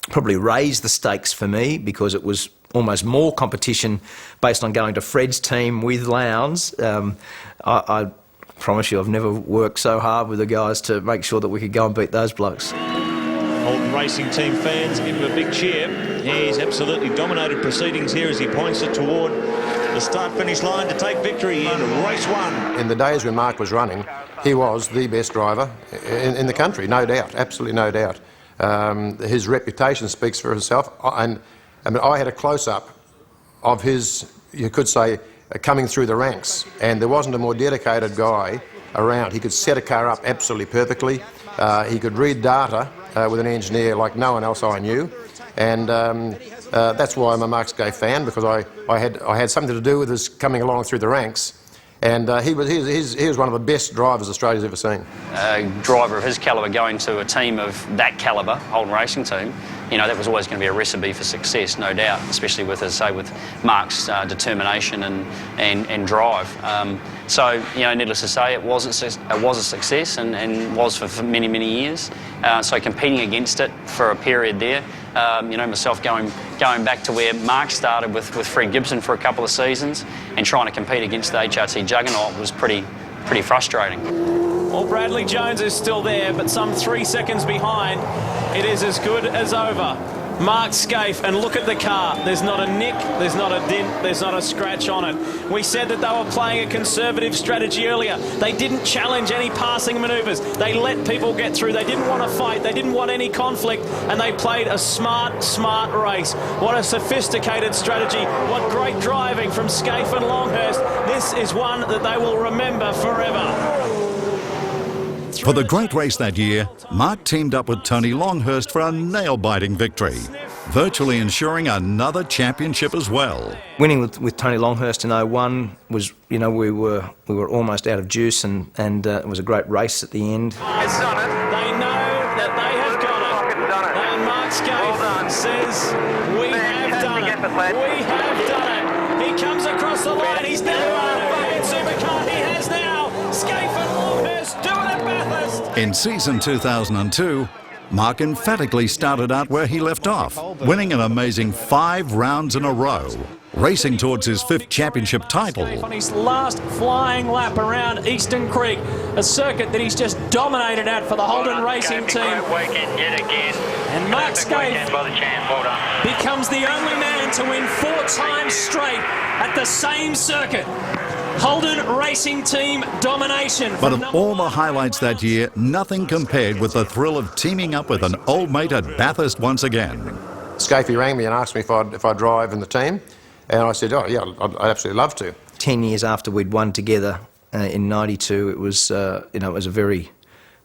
probably raised the stakes for me because it was almost more competition based on going to Fred's team with Lowndes. I promise you I've never worked so hard with the guys to make sure that we could go and beat those blokes. Holden Racing Team fans give him a big cheer. He's absolutely dominated proceedings here as he points it toward the start-finish line to take victory in race 1. In the days when Mark was running, he was the best driver in the country, no doubt, absolutely no doubt. His reputation speaks for itself, and I had a close-up of his, you could say, coming through the ranks, and there wasn't a more dedicated guy around. He could set a car up absolutely perfectly. He could read data with an engineer like no one else I knew, and that's why I'm a Mark Skaife fan, because I had something to do with his coming along through the ranks. And he was one of the best drivers Australia's ever seen. A driver of his calibre going to a team of that calibre, Holden Racing Team, that was always going to be a recipe for success, no doubt, especially with, as I say, with Mark's determination and drive. So, needless to say, it was a success and was for many, many years. So competing against it for a period there, myself going back to where Mark started with Fred Gibson for a couple of seasons and trying to compete against the HRT juggernaut was pretty frustrating. Well, Bradley Jones is still there, but some 3 seconds behind. It is as good as over. Mark Skaife, and look at the car. There's not a nick, there's not a dent, there's not a scratch on it. We said that they were playing a conservative strategy earlier. They didn't challenge any passing manoeuvres. They let people get through. They didn't want to fight. They didn't want any conflict, and they played a smart race. What a sophisticated strategy. What great driving from Skaife and Longhurst. This is one that they will remember forever. For the great race that year, Mark teamed up with Tony Longhurst for a nail-biting victory, virtually ensuring another championship as well. Winning with Tony Longhurst in 01 was, we were almost out of juice, and it was a great race at the end. They know that they have got it. And Mark Skaife says, we have done it. We have done it. He comes across the line. He's never won a supercar. He has now. Skaife and Longhurst do it at Bathurst. In season 2002, Mark emphatically started out where he left off, winning an amazing 5 rounds in a row, racing towards his 5th championship title. On his last flying lap around Eastern Creek, a circuit that he's just dominated at for the Holden Racing Team. And Mark Skaife becomes the only man to win 4 times straight at the same circuit. Holden Racing Team domination. But of all the highlights that year, nothing compared with the thrill of teaming up with an old mate at Bathurst once again. Skaife rang me and asked me if I'd drive in the team, and I said, oh yeah, I'd absolutely love to. 10 years after we'd won together in '92, it was it was a very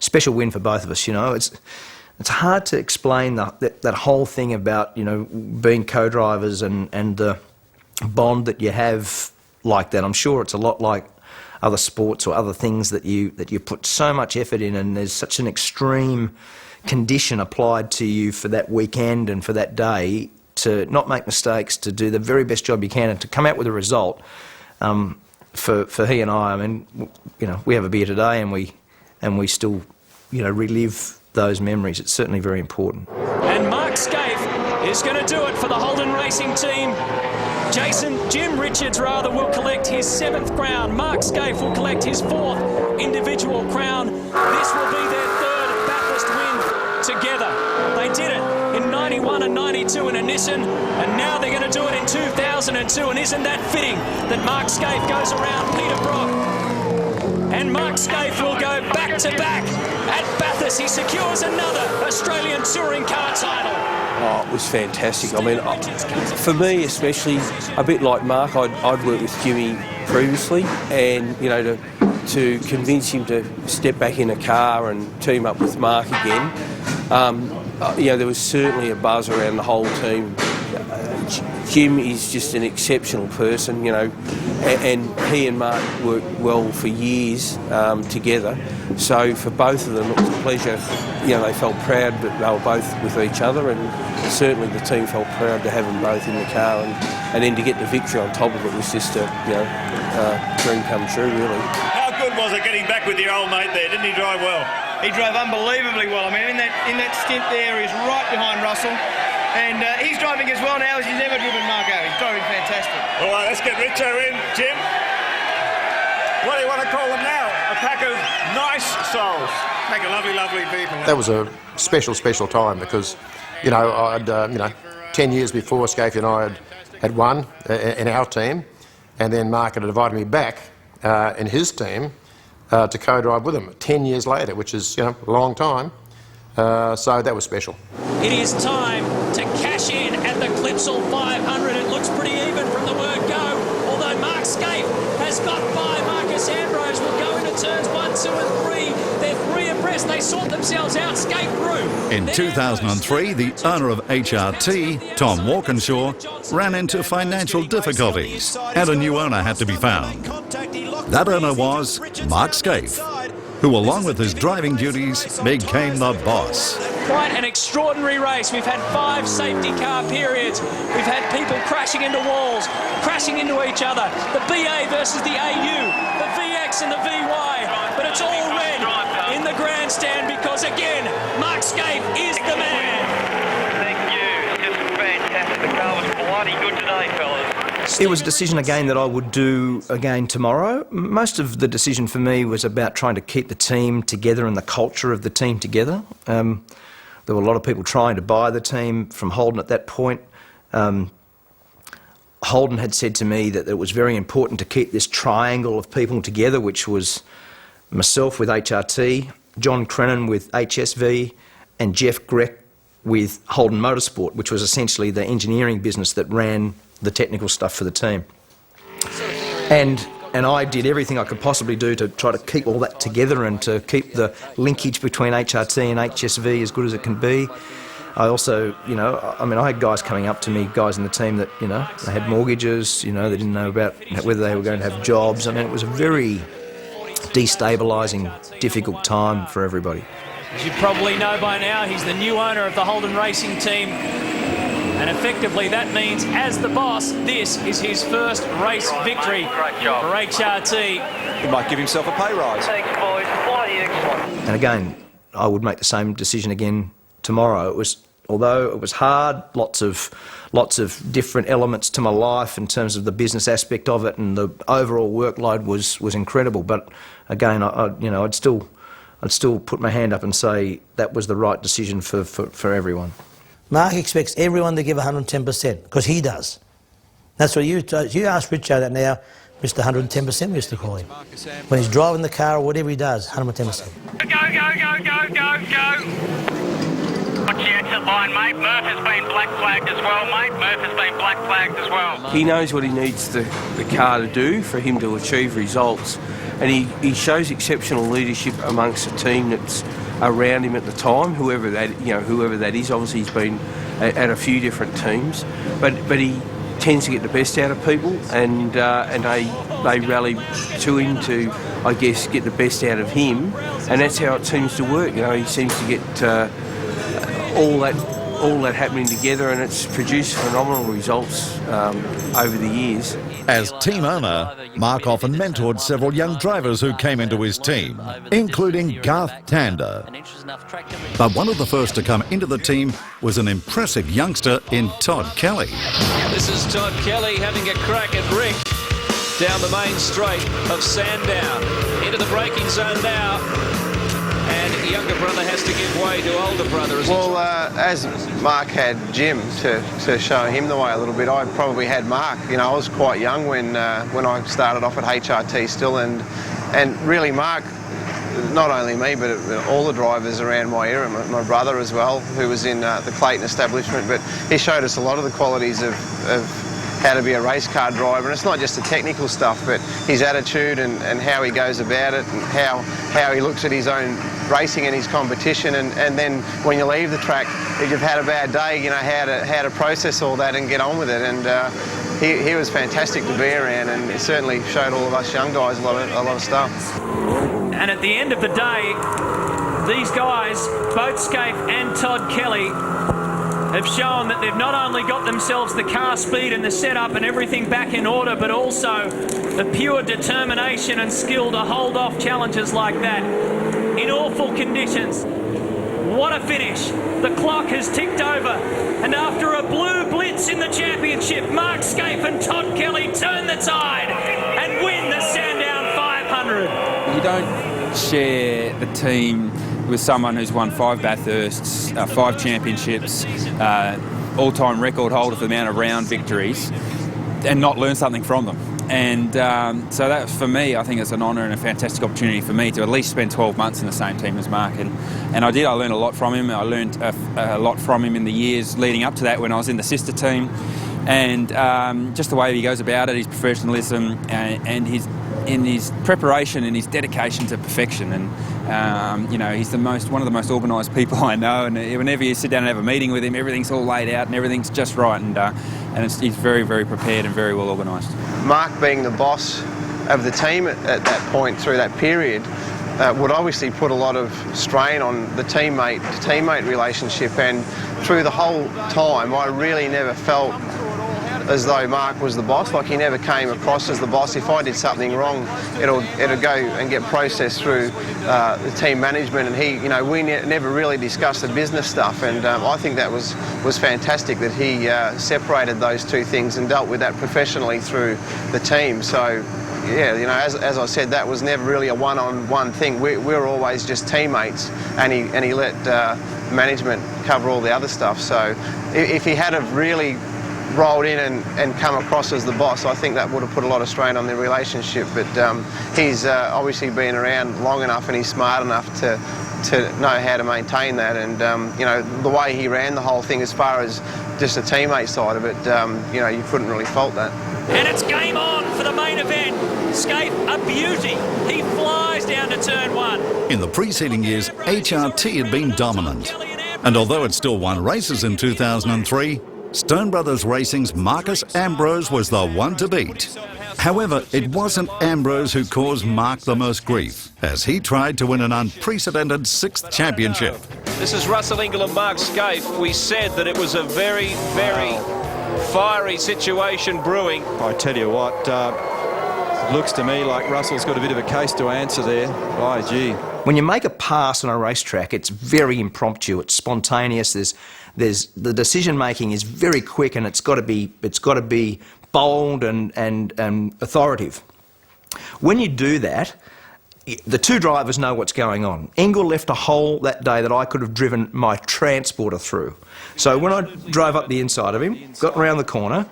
special win for both of us. It's hard to explain that whole thing about being co-drivers and the bond that you have like that. I'm sure it's a lot like other sports or other things that you put so much effort in, and there's such an extreme condition applied to you for that weekend and for that day to not make mistakes, to do the very best job you can, and to come out with a result. For he and I mean, we have a beer today, and we still relive those memories. It's certainly very important. And Mark Skaife is going to do it for the Holden Racing Team. Jim Richards will collect his 7th crown. Mark Skaife will collect his 4th individual crown. This will be their 3rd Bathurst win together. They did it in 91 and 92 in a Nissan, and now they're going to do it in 2002. And isn't that fitting that Mark Skaife goes around Peter Brock? And Mark Skaife will go back-to-back at Bathurst. He secures another Australian touring car title. Oh, it was fantastic. I mean, for me especially, a bit like Mark, I'd worked with Jimmy previously, and you know, to convince him to step back in a car and team up with Mark again. You know, there was certainly a buzz around the whole team. Jim is just an exceptional person, you know, and he and Mark worked well for years together. So for both of them, it was a pleasure. You know, they felt proud that they were both with each other, and certainly the team felt proud to have them both in the car, and then to get the victory on top of it was just a dream come true, really. How good was it getting back with your old mate there? Didn't he drive well? He drove unbelievably well. I mean, in that stint there, he's right behind Russell. And he's driving as well now as he's ever driven Marco. He's driving fantastic. All right, let's get Richo in. Jim, what do you want to call them now? A pack of nice souls. Pack of lovely, lovely people. That was a special, special time because, you know, I'd, 10 years before Skaife and I had won in our team, and then Mark had invited me back in his team to co-drive with him 10 years later, which is, you know, a long time. So that was special. It is time to cash in at the Clipsal 500. It looks pretty even from the word go, although Mark Skaife has got by. Marcus Ambrose will go into turns 1, 2 and 3. They're 3 abreast. They sort themselves out. Skaife through. In 2003, the owner of HRT, Tom Walkinshaw, ran into financial difficulties and a new owner had to be found. That owner was Mark Skaife, who, along with his driving duties, became the boss. Quite an extraordinary race. We've had 5 safety car periods. We've had people crashing into walls, crashing into each other. The BA versus the AU, the VX and the VY. But it's all red in the grandstand because, again, Mark Skaife is the man. Thank you. Just fantastic. The car was bloody good today, fellas. It was a decision again that I would do again tomorrow. Most of the decision for me was about trying to keep the team together and the culture of the team together. There were a lot of people trying to buy the team from Holden at that point. Holden had said to me that it was very important to keep this triangle of people together, which was myself with HRT, John Crennan with HSV, and Jeff Greck with Holden Motorsport, which was essentially the engineering business that ran the technical stuff for the team. And I did everything I could possibly do to try to keep all that together and to keep the linkage between HRT and HSV as good as it can be. I also, you know, I mean, I had guys coming up to me, guys in the team that, you know, they had mortgages, you know, they didn't know about whether they were going to have jobs. I mean, it was a very destabilising, difficult time for everybody. As you probably know by now, he's the new owner of the Holden Racing team. And effectively that means, as the boss, this is his first race victory for HRT. He might give himself a pay rise. Thanks, boys. Bloody excellent. And again, I would make the same decision again tomorrow. It was, although it was hard, lots of different elements to my life in terms of the business aspect of it, and the overall workload was incredible. But again, I'd still put my hand up and say that was the right decision for everyone. Mark expects everyone to give 110%, because he does. That's what you ask Richo that now, Mr. 110%, we used to call him. When he's driving the car or whatever he does, 110%. Go, go, go, go, go, go. Watch the exit line, mate. Murph has been black flagged as well, mate. Murph has been black flagged as well. He knows what he needs the car to do for him to achieve results, and he shows exceptional leadership amongst the team that's around him at the time, whoever that is. Obviously he's been at a few different teams, but he tends to get the best out of people, and they rally to him to, I guess, get the best out of him, and that's how it seems to work. You know, he seems to get all that happening together, and it's produced phenomenal results over the years. As team owner, Mark often mentored several young drivers who came into his team, including Garth Tander. But one of the first to come into the team was an impressive youngster in Todd Kelly. This is Todd Kelly having a crack at Rick down the main straight of Sandown. Into the braking zone now. And younger brother has to give way to older brother. Well, as Mark had Jim to show him the way a little bit, I probably had Mark. You know, I was quite young when I started off at HRT still, and really Mark, not only me, but all the drivers around my era, my brother as well, who was in the Clayton establishment, but he showed us a lot of the qualities of how to be a race car driver. And it's not just the technical stuff, but his attitude and how he goes about it, and how he looks at his own racing and his competition, and then when you leave the track, if you've had a bad day, you know, how to process all that and get on with it. And he was fantastic to be around, and it certainly showed all of us young guys a lot of stuff. And at the end of the day, these guys, both Skaife and Todd Kelly, have shown that they've not only got themselves the car speed and the setup and everything back in order, but also the pure determination and skill to hold off challenges like that in awful conditions. What a finish. The clock has ticked over, and after a blue blitz in the championship, Mark Skaife and Todd Kelly turn the tide and win the Sandown 500. You don't share the team with someone who's won 5 Bathursts, 5 championships, all-time record holder for the amount of round victories, and not learn something from them. And so that, for me, I think it's an honour and a fantastic opportunity for me to at least spend 12 months in the same team as Mark. And I did. I learned a lot from him. I learned a lot from him in the years leading up to that when I was in the sister team. And just the way he goes about it, his professionalism and his preparation and his dedication to perfection. And you know, he's one of the most organised people I know. And whenever you sit down and have a meeting with him, everything's all laid out and everything's just right. And he's very, very prepared and very well organised. Mark, being the boss of the team at that point through that period, would obviously put a lot of strain on the teammate relationship. And through the whole time, I really never felt as though Mark was the boss. Like, he never came across as the boss. If I did something wrong, it'll go and get processed through the team management, and we never really discussed the business stuff. And I think that was fantastic that he separated those two things and dealt with that professionally through the team. So yeah, you know, as I said, that was never really a one-on-one thing. We were always just teammates, and he let management cover all the other stuff. So if he had have really rolled in and come across as the boss, I think that would have put a lot of strain on the relationship. But he's obviously been around long enough, and he's smart enough to know how to maintain that. And you know, the way he ran the whole thing, as far as just the teammate side of it, you know, you couldn't really fault that. And it's game on for the main event. Skaife, a beauty. He flies down to turn 1. In the preceding years, HRT had been dominant. And although it still won races in 2003, Stone Brothers Racing's Marcus Ambrose was the one to beat. However, it wasn't Ambrose who caused Mark the most grief, as he tried to win an unprecedented 6th championship. This is Russell Ingall and Mark Skaife. We said that it was a very, very fiery situation brewing. I tell you what, looks to me like Russell's got a bit of a case to answer there. Oh, gee. When you make a pass on a racetrack, it's very impromptu, it's spontaneous, there's the decision making is very quick, and it's got to be bold and authoritative. When you do that, the two drivers know what's going on. Ingall left a hole that day that I could have driven my transporter through. So when I drove up the inside of him, got around the corner,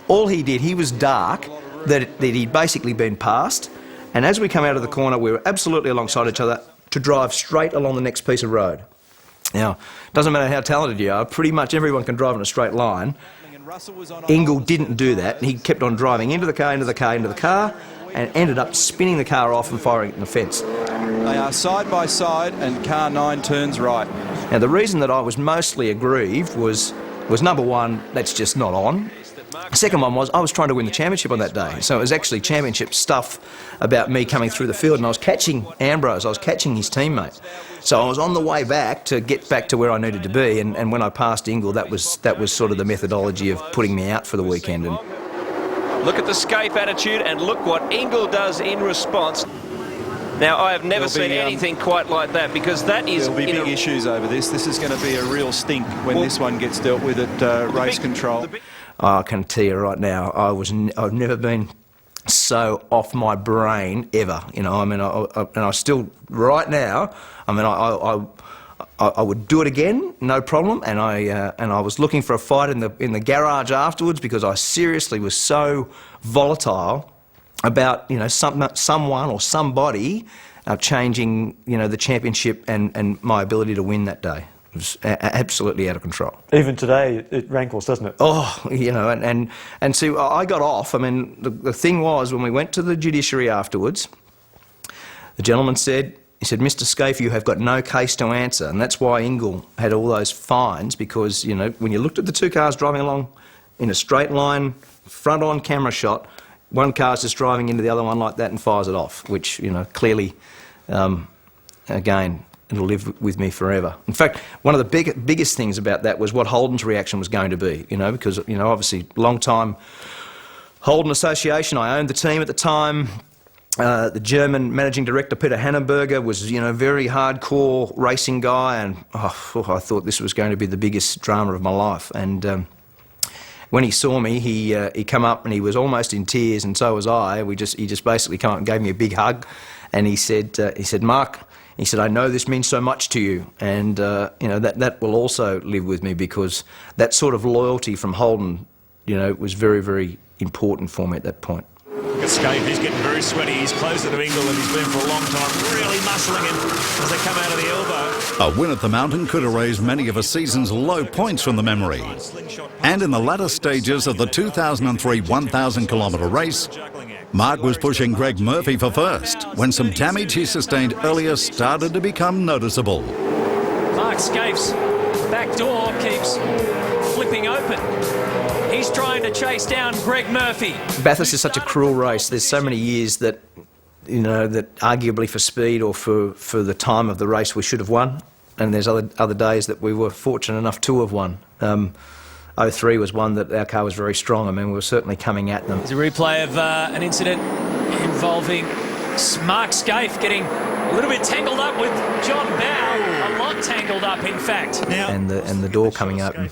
all he did, he was dark, that he'd basically been passed, and as we come out of the corner, we were absolutely alongside each other to drive straight along the next piece of road. Now, doesn't matter how talented you are, pretty much everyone can drive in a straight line. Ingall didn't do that, and he kept on driving into the car, and ended up spinning the car off and firing it in the fence. They are side by side, and car 9 turns right. Now, the reason that I was mostly aggrieved was number one, that's just not on. The second one was I was trying to win the championship on that day, so it was actually championship stuff about me coming through the field, and I was catching Ambrose, I was catching his teammate. So I was on the way back to get back to where I needed to be, and when I passed Ingall, that was sort of the methodology of putting me out for the weekend. And look at the Skaife attitude, and look what Ingall does in response. Now, I have never seen anything quite like that, because that is... There'll be big issues over this. This is going to be a real stink when this one gets dealt with at race control. I can tell you right now, I've never been so off my brain ever. You know, I mean, and I still right now. I mean, I would do it again, no problem. And I was looking for a fight in the garage afterwards, because I seriously was so volatile about, you know, someone or somebody changing, you know, the championship and my ability to win that day. It was absolutely out of control. Even today, it rankles, doesn't it? Oh, you know, and see, I got off. I mean, the thing was, when we went to the judiciary afterwards, the gentleman said, he said, Mr. Skaife, you have got no case to answer. And that's why Ingle had all those fines, because, you know, when you looked at the two cars driving along in a straight line, front-on camera shot, one car's just driving into the other one like that and fires it off, which, you know, clearly, again, it'll live with me forever. In fact, one of the biggest things about that was what Holden's reaction was going to be, you know, because, you know, obviously, long-time Holden Association, I owned the team at the time. The German managing director, Peter Hannenberger, was, you know, very hardcore racing guy, and I thought this was going to be the biggest drama of my life. And when he saw me, he come up and he was almost in tears, and so was I. He just basically came up and gave me a big hug, and he said, Mark, he said, I know this means so much to you, and you know, that will also live with me, because that sort of loyalty from Holden, you know, was very, very important for me at that point. Look at Skaife, he's getting very sweaty. He's closer to Ingle than he's been for a long time, really muscling him as they come out of the elbow. A win at the Mountain could erase many of a season's low points from the memory. And in the latter stages of the 2003 1,000-kilometre race, Mark was pushing Greg Murphy for first when some damage he sustained earlier started to become noticeable. Mark Skaife's back door keeps flipping open. He's trying to chase down Greg Murphy. Bathurst is such a cruel race. There's so many years that, you know, that arguably for speed or for the time of the race we should have won, and there's other days that we were fortunate enough to have won. 03 was one that our car was very strong. I mean, we were certainly coming at them. There's a replay of an incident involving Mark Skaife getting a little bit tangled up with John Bow, a lot tangled up, in fact. And the door coming open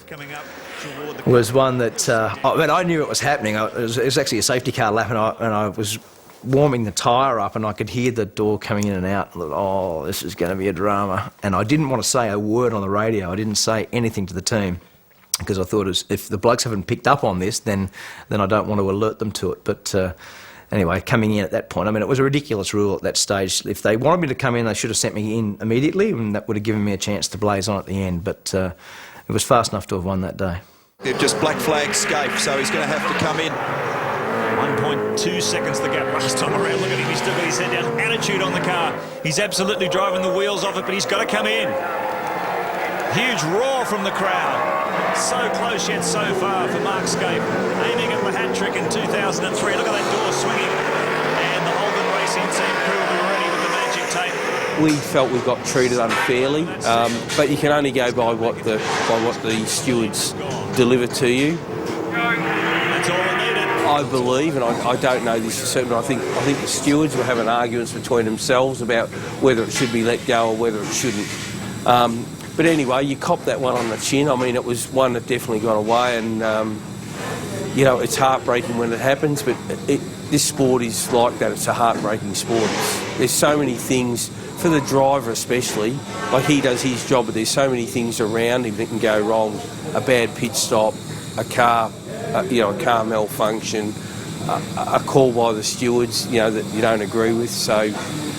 was one that, I mean, I knew it was happening. It was actually a safety car lap, and I was warming the tyre up, and I could hear the door coming in and out. I thought, oh, this is going to be a drama. And I didn't want to say a word on the radio. I didn't say anything to the team, because I thought, if the blokes haven't picked up on this, then I don't want to alert them to it. But anyway, coming in at that point, I mean, it was a ridiculous rule at that stage. If they wanted me to come in, they should have sent me in immediately, and that would have given me a chance to blaze on at the end. But it was fast enough to have won that day. They've just black flagged Skaife, so he's going to have to come in. 1.2 seconds the gap last time around. Look at him, he's still got his head down. Attitude on the car. He's absolutely driving the wheels off it, but he's got to come in. Huge roar from the crowd. So close yet so far for Mark Skaife, aiming at the hat-trick in 2003. Look at that door swinging. And the Holden Racing team crew will be ready with the magic tape. We felt we got treated unfairly, but you can only go by what the stewards deliver to you. That's all it needed. I believe, and I don't know this for certain, but I think the stewards were having arguments between themselves about whether it should be let go or whether it shouldn't. But anyway, you cop that one on the chin. I mean, it was one that definitely got away, and you know, it's heartbreaking when it happens, but this sport is like that. It's a heartbreaking sport. There's so many things, for the driver especially, like he does his job, but there's so many things around him that can go wrong. A bad pit stop, a car malfunction, a call by the stewards, you know, that you don't agree with. So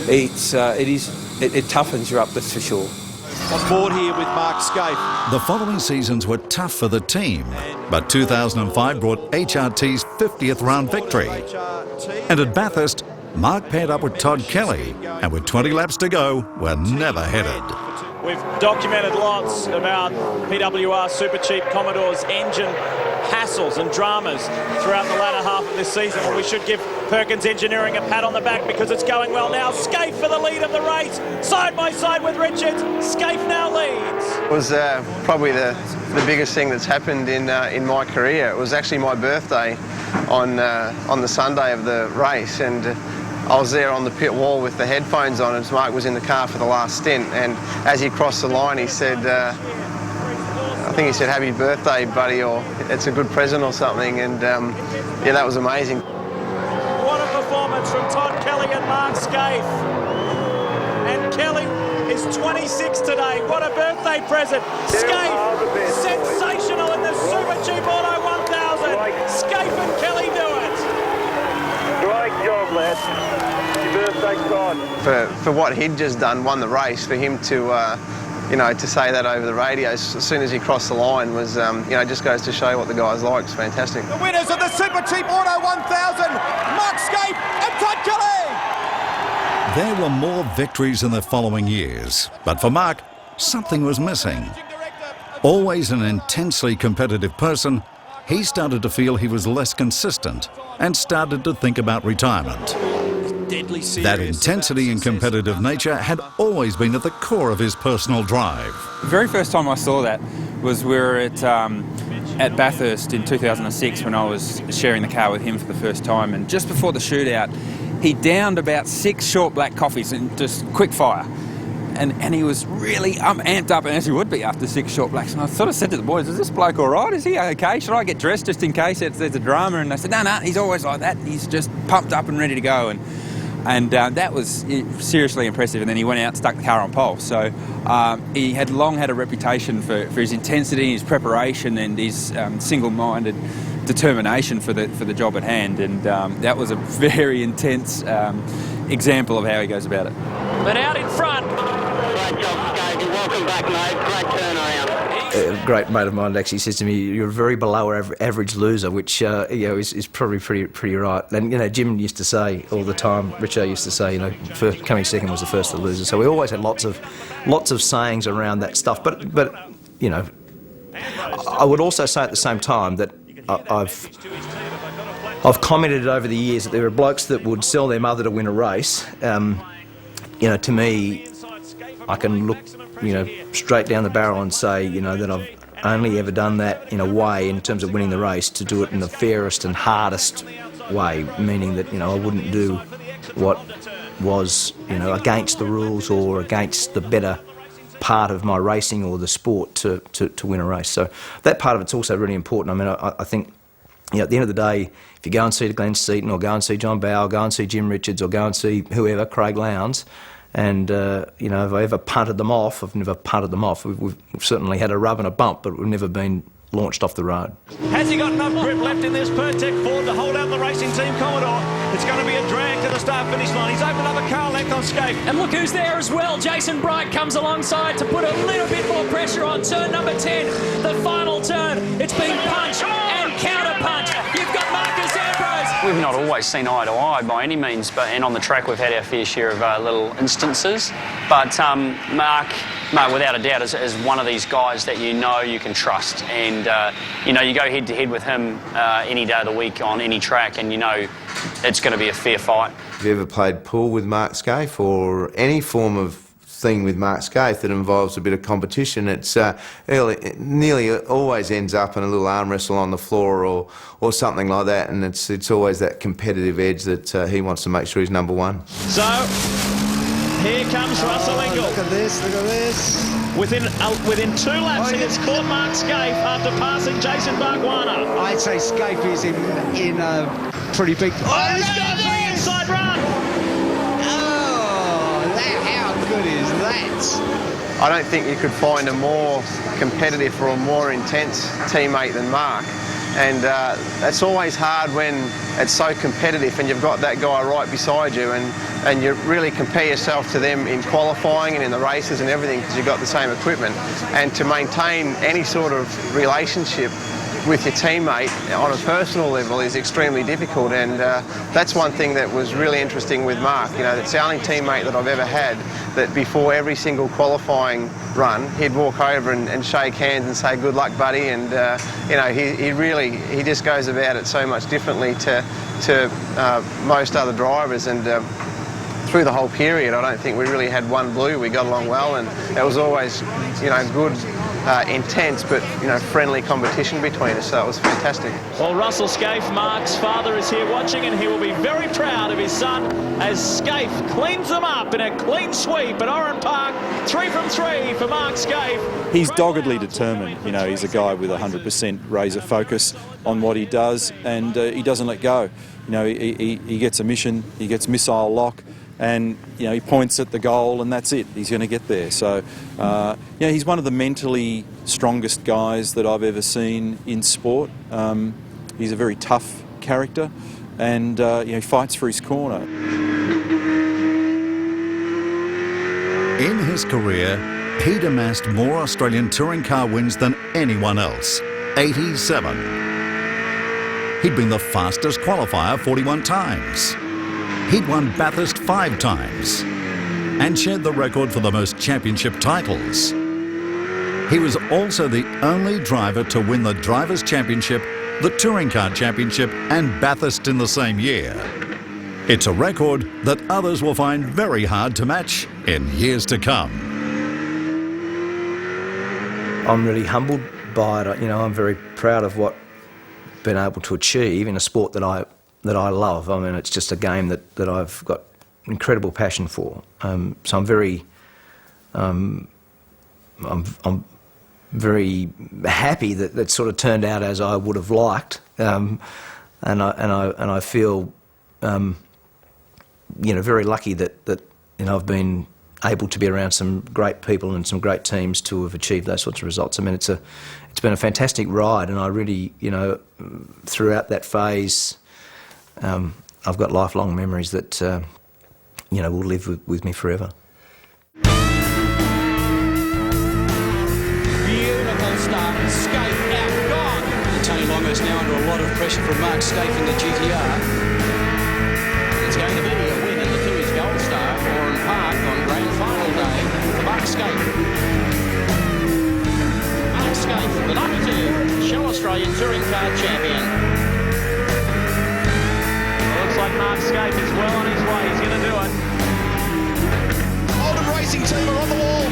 it toughens you up, that's for sure. On board here with Mark Skaife. The following seasons were tough for the team, but 2005 brought HRT's 50th round victory. And at Bathurst, Mark paired up with Todd Kelly, and with 20 laps to go, were never headed. We've documented lots about PWR Super Cheap Commodore's engine hassles and dramas throughout the latter half of this season, and we should give Perkins Engineering a pat on the back because it's going well now. Skaife for the lead of the race, side by side with Richards. Skaife now leads. It was probably the biggest thing that's happened in my career. It was actually my birthday on the Sunday of the race, and I was there on the pit wall with the headphones on, and Mark was in the car for the last stint, and as he crossed the line he said, I think he said, "Happy birthday, buddy," or "It's a good present," or something, and yeah, that was amazing. What a performance from Todd Kelly and Mark Skaife. And Kelly is 26 today. What a birthday present. Skaife, sensational in the Super Cheap Auto 1000. Skaife and Kelly do it. Great job, lad. Happy birthday, Todd. For what he'd just done, won the race, for him to you know, to say that over the radio as soon as he crossed the line was, you know, just goes to show what the guy's like. It's fantastic. The winners of the Super Cheap Auto 1000, Mark Skaife and Todd Kelly. There were more victories in the following years, but for Mark, something was missing. Always an intensely competitive person, he started to feel he was less consistent and started to think about retirement. That intensity and competitive nature had always been at the core of his personal drive. The very first time I saw that was we were at Bathurst in 2006 when I was sharing the car with him for the first time, and just before the shootout he downed about 6 short black coffees and just quick fire. And he was really amped up, and as he would be after 6 short blacks. And I sort of said to the boys, is this bloke all right? Is he okay? Should I get dressed just in case there's a drama? And they said, no, he's always like that. He's just pumped up and ready to go. And that was seriously impressive. And then he went out and stuck the car on pole. So he had long had a reputation for his intensity, his preparation, and his single-minded determination for the job at hand. And that was a very intense example of how he goes about it. But out in front. Great job, Skaife. Welcome back, mate. Great turnaround. A great mate of mine actually says to me, "You're a very below average loser," which you know is probably pretty right. And you know, Jim used to say all the time. Richo used to say, you know, coming second was the first of the losers. So we always had lots of sayings around that stuff. But you know, I would also say at the same time that I've commented over the years that there are blokes that would sell their mother to win a race. You know, to me, I can look, you know, straight down the barrel and say, you know, that I've only ever done that in a way, in terms of winning the race, to do it in the fairest and hardest way, meaning that, you know, I wouldn't do what was, you know, against the rules or against the better part of my racing or the sport to win a race. So that part of it's also really important. I mean, I think, you know, at the end of the day, if you go and see Glenn Seaton or go and see John Bowe, go and see Jim Richards or go and see whoever, Craig Lowndes, and, you know, have I ever punted them off? I've never punted them off. We've certainly had a rub and a bump, but we've never been launched off the road. Has he got enough grip left in this Pertec Ford to hold out the Racing Team Commodore? It's going to be a drag to the start-finish line. He's opened up a car length on Skaife. And look who's there as well. Jason Bright comes alongside to put a little bit more pressure on turn number 10, the final turn. It's been punch and counter-punch. You've got Marcus Ambrose. We've not always seen eye to eye by any means, and on the track we've had our fair share of little instances. But Mark, without a doubt, is one of these guys that you know you can trust. And, you know, you go head-to-head with him any day of the week on any track, and you know it's going to be a fair fight. Have you ever played pool with Mark Skaife or any form of thing with Mark Skaife that involves a bit of competition? It's it nearly always ends up in a little arm wrestle on the floor or something like that, and it's always that competitive edge that he wants to make sure he's number one. So, here comes Russell Ingall. Look at this, look at this. Within 2 laps, he has caught Mark Skaife after passing Jason Bargwanna. I'd say Skaife is in a pretty big... Oh, he's got the inside run! How good is that? I don't think you could find a more competitive or a more intense teammate than Mark. And it's always hard when it's so competitive and you've got that guy right beside you, and you really compare yourself to them in qualifying and in the races and everything because you've got the same equipment. And to maintain any sort of relationship with your teammate on a personal level is extremely difficult, and that's one thing that was really interesting with Mark. You know, it's the only teammate that I've ever had that before every single qualifying run he'd walk over and shake hands and say good luck buddy, and you know, he just goes about it so much differently to most other drivers, and through the whole period I don't think we really had one blue. We got along well, and there was always, you know, good intense but, you know, friendly competition between us, so it was fantastic. Well, Russell Skaife, Mark's father, is here watching, and he will be very proud of his son as Skaife cleans them up in a clean sweep at Oran Park. 3 from 3 for Mark Skaife. He's doggedly determined. You know, he's a guy with 100% razor focus on what he does, and he doesn't let go. You know, he gets a mission, he gets missile lock, and, you know, he points at the goal and that's it. He's going to get there. So, yeah, he's one of the mentally strongest guys that I've ever seen in sport. He's a very tough character, and, you know, he fights for his corner. In his career, He'd amassed more Australian touring car wins than anyone else, 87. He'd been the fastest qualifier 41 times. He'd won Bathurst 5 times and shared the record for the most championship titles. He was also the only driver to win the Drivers' Championship, the Touring Car Championship and Bathurst in the same year. It's a record that others will find very hard to match in years to come. I'm really humbled by it. You know, I'm very proud of what I've been able to achieve in a sport that I love. I mean, it's just a game that I've got incredible passion for. So I'm very I'm very happy that that sort of turned out as I would have liked, and I feel you know, very lucky that you know, I've been able to be around some great people and some great teams to have achieved those sorts of results. I mean, it's been a fantastic ride, and I really, you know, throughout that phase, I've got lifelong memories that you know, will live with me forever. Beautiful start. Skaife outgone. Tony Longo's now under a lot of pressure from Mark Skaife in the GTR. It's going to be a win in the Tooheys Gold Star for Park on grand final day for Mark Skaife. Mark Skaife, the number 2 Shell Australian Touring Car Champion. Looks like Mark Skaife is well on his way. He's going to do it. Holden Racing team are on the wall.